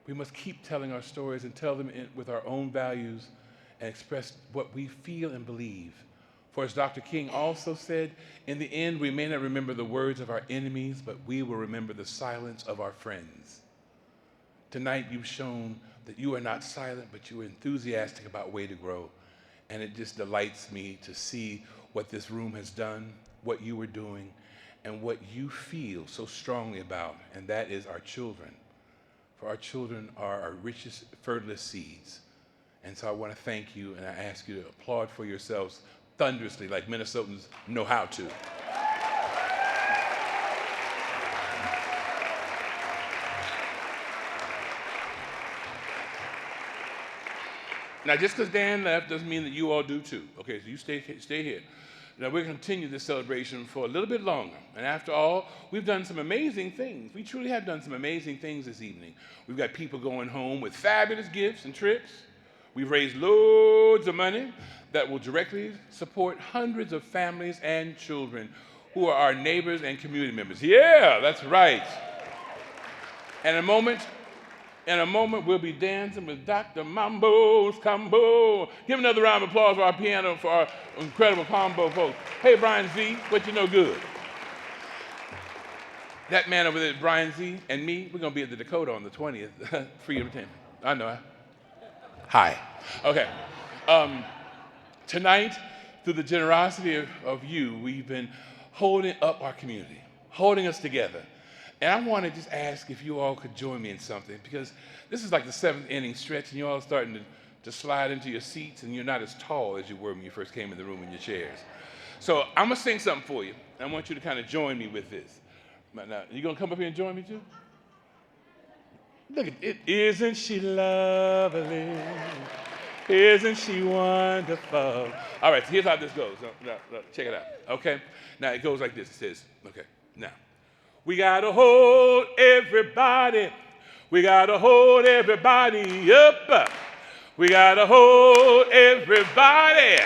We must keep telling our stories and tell them with our own values and express what we feel and believe. For as Dr. King also said, in the end, we may not remember the words of our enemies, but we will remember the silence of our friends. Tonight, you've shown that you are not silent, but you are enthusiastic about Way to Grow. And it just delights me to see what this room has done, what you are doing, and what you feel so strongly about, and that is our children. For our children are our richest, fertilest seeds. And so I want to thank you, and I ask you to applaud for yourselves thunderously like Minnesotans know how to. Now, just because Dan left doesn't mean that you all do too. Okay, so you stay here. Now, we're going to continue this celebration for a little bit longer. And after all, we've done some amazing things. We truly have done some amazing things this evening. We've got people going home with fabulous gifts and trips. We've raised loads of money that will directly support hundreds of families and children who are our neighbors and community members. Yeah, that's right. And in a moment, we'll be dancing with Dr. Mambo's combo. Give another round of applause for our piano, for our incredible combo folks. Hey, Brian Z, what you know good? That man over there, Brian Z, and me, we're going to be at the Dakota on the 20th. Free entertainment. I know. Hi. Okay. Tonight, through the generosity of you, we've been holding up our community, holding us together. And I want to just ask if you all could join me in something, because this is like the 7th inning stretch, and you're all starting to slide into your seats, and you're not as tall as you were when you first came in the room in your chairs. So I'm going to sing something for you. I want you to kind of join me with this. Now, you going to come up here and join me too? Look at it. Isn't she lovely? Isn't she wonderful? All right, so here's how this goes. Now, check it out, okay? Now, it goes like this. It says, okay, now. We gotta hold everybody. We gotta hold everybody up. We gotta hold everybody.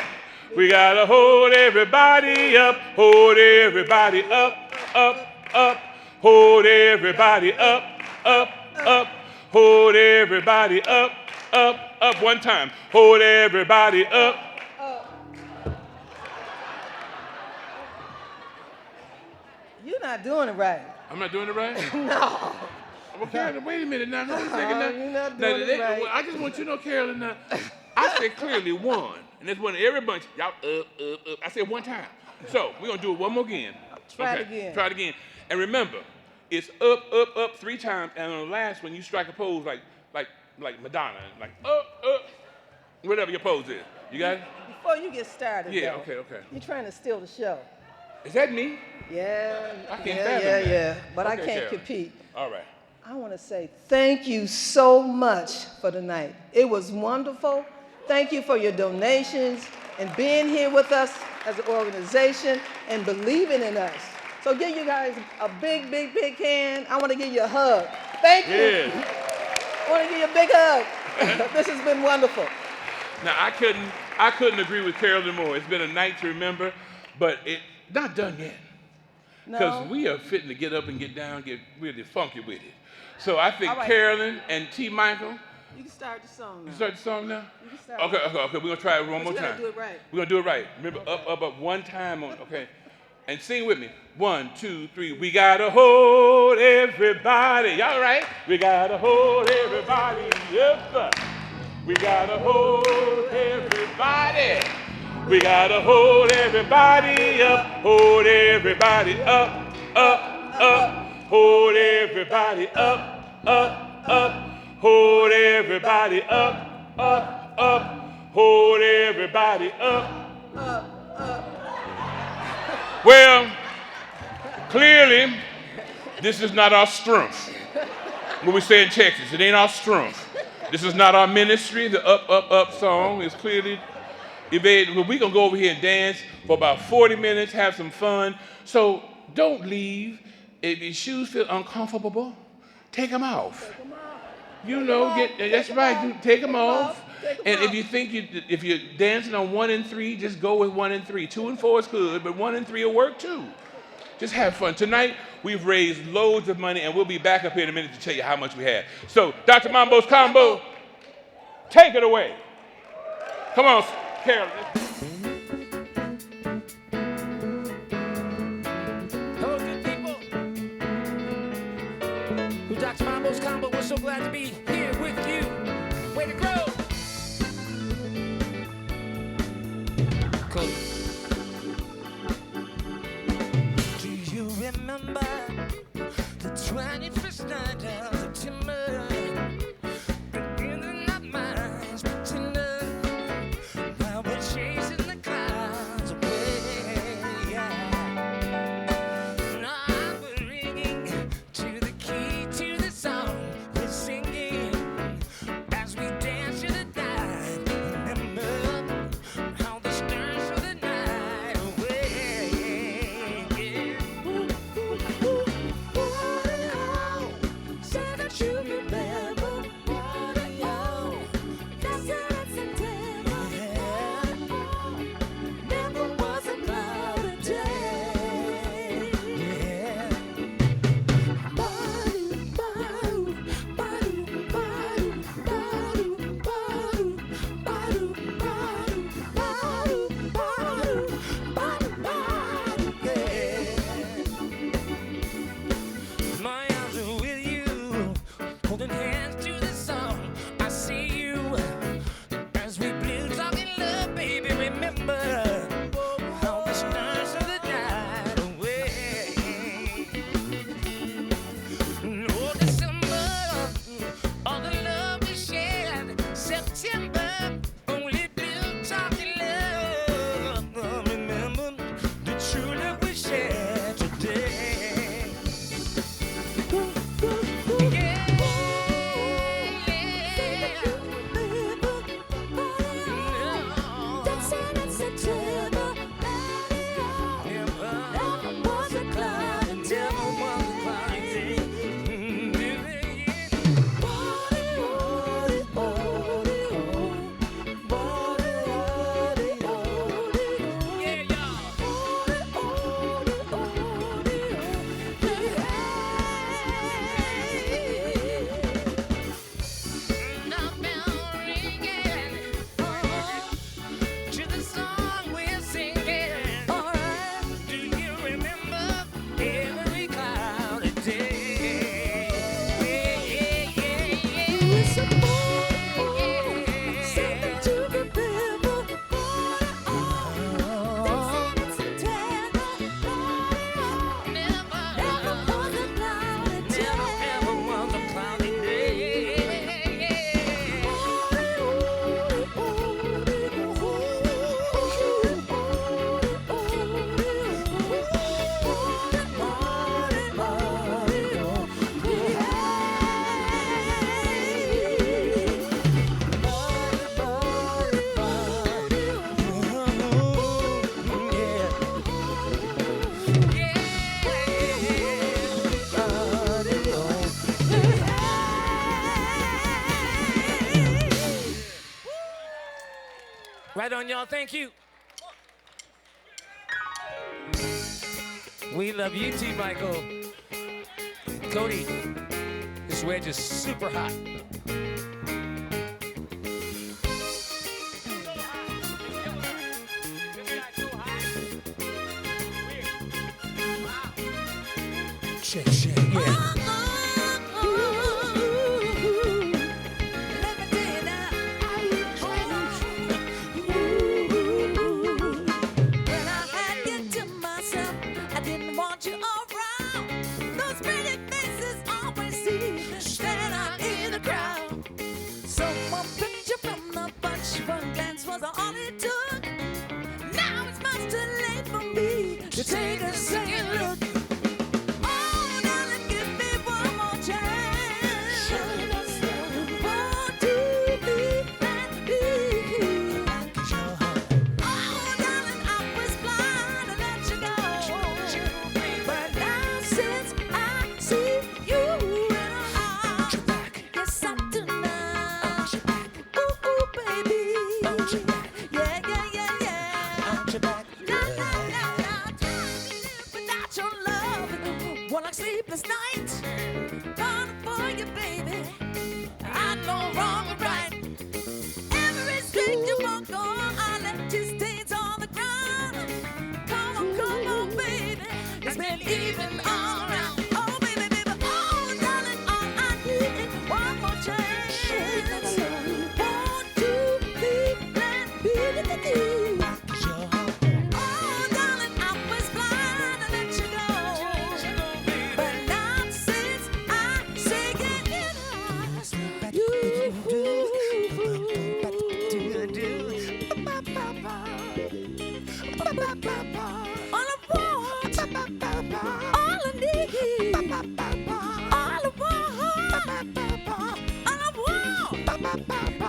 We gotta hold everybody up. Hold everybody up, up, up. Hold everybody up, up, up. Hold everybody up, up, up. One time. Hold everybody up. You're not doing it right. I'm not doing it right? No. Well, Carolyn, wait a minute now. Hold a second now. You're not doing it right. I just want you to know, Carolyn, now, I said clearly one. And it's one of every bunch. Y'all up. I said one time. So we're going to do it one more again. Try it again. Try it again. And remember, it's up, up, up 3 times. And on the last one, you strike a pose like Madonna. Like up, up. Whatever your pose is. You got it? Before you get started, yeah, though, okay. You're trying to steal the show. Is that me? Yeah. I can't fathom that. Yeah. But Okay, I can't Carolyn. compete. All right. I want to say thank you so much for tonight. It was wonderful. Thank you for your donations and being here with us as an organization and believing in us. So give you guys a big, big, big hand. I want to give you a hug. Thank you. I want to give you a big hug. This has been wonderful. Now, I couldn't agree with Carolyn more. It's been a night to remember, but it's not done yet. Because we are fitting to get up and get down, get really funky with it. So I think Carolyn and T.Mychael. You can start the song now. You start the song now? You can start. Okay. We're going to try it one more time. We're going to do it right. We're going to do it right. Remember, up, one time. Okay. And sing with me. 1, 2, 3. We got to hold everybody. Y'all right? We got to hold everybody up. We got to hold everybody. We got to hold everybody up. Hold everybody up, up, up. Hold everybody up, up, up. Hold everybody up, up, up. Hold everybody up, up. Well, clearly, this is not our strength. What we say in Texas, it ain't our strength. This is not our ministry. The up, up, up song is clearly evaded. But we're going to go over here and dance for about 40 minutes, have some fun. So don't leave. If your shoes feel uncomfortable, take them off. You know, that's right. Take them off. And if you think if you're dancing on 1 and 3, just go with 1 and 3. 2 and 4 is good, but 1 and 3 will work too. Just have fun. Tonight, we've raised loads of money, and we'll be back up here in a minute to tell you how much we had. So, Dr. Mambo's Combo, take it away. Come on, Carolyn. Hello, good people. We're Dr. Mambo's Combo. We're so glad to be here with you. Way to grow. Cool. Do you remember the 21st night of September? In the night, minds pretender. Now we're chasing the clouds away. Now we're ringing to the key to the song. We're singing as we dance to the night. Remember how the stars of the night away. Say that you remember what I know. That's September. Never was a cloudy day. My arms are with you, holding hands to the song. I see you as we blew talking love, baby. Remember how the stars of the night away. Oh, December, all the love we shared. September, only blue talking love. Remember the true love we shared today. To the song we're singing. Do you remember every cloudy day? Say that you remember never was a cloudy day. Right on, y'all. Thank you. We love you, T.Mychael. Cody, this wedge is super hot. Check, yeah. you, baby. I know wrong and right. Every street you walk on, I left your stains on the ground. Come on, baby. It's been even all around. Oh, baby, baby. Oh, darling, all I need is one more chance. Won't you be that beautiful? Oh, darling, I was blind to let you go. But now since I say it, you all I want, all I need, all I want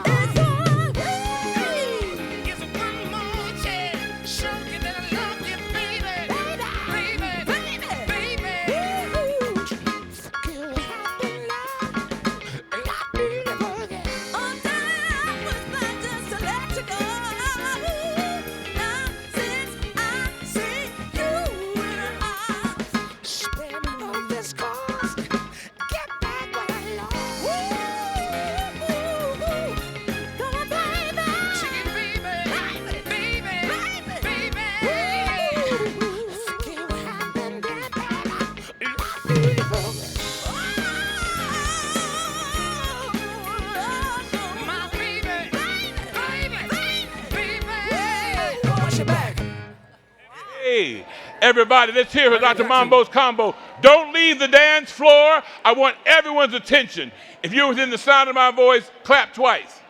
is all It's one more chance. Show you that I love you, baby. Baby. You have to love. Oh, darling, I was blind just to let you go. Now since I see you in her arms, Spare me on this course. Get back what I lost. come on, baby. Sing it, baby. Baby. You have been dead, my baby. Wash your back. Hey, everybody, let's hear for Dr. Mambo's combo. Don't leave the dance floor. I want everyone's attention. If you're within the sound of my voice, clap twice.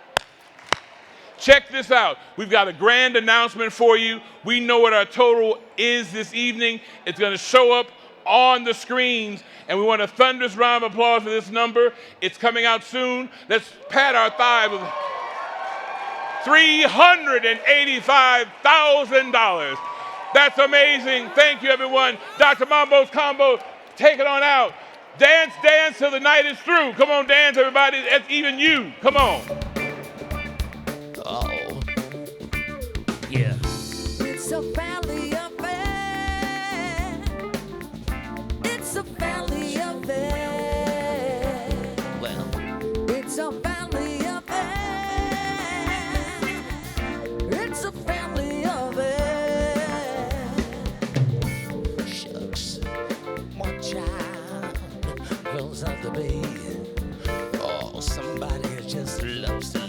Check this out. We've got a grand announcement for you. We know what our total is this evening. It's going to show up on the screens, and we want a thunderous round of applause for this number. It's coming out soon. Let's pat our thigh with $385,000. That's amazing. Thank you, everyone. Dr. Mambo's combo, take it on out. Dance, dance till the night is through. Come on, dance, everybody. That's even you. Come on. Oh. Yeah. It's a family affair. It's a family affair. Well, It's a family affair. It's a family affair. shucks. One child grows up to be, oh, somebody who just loves to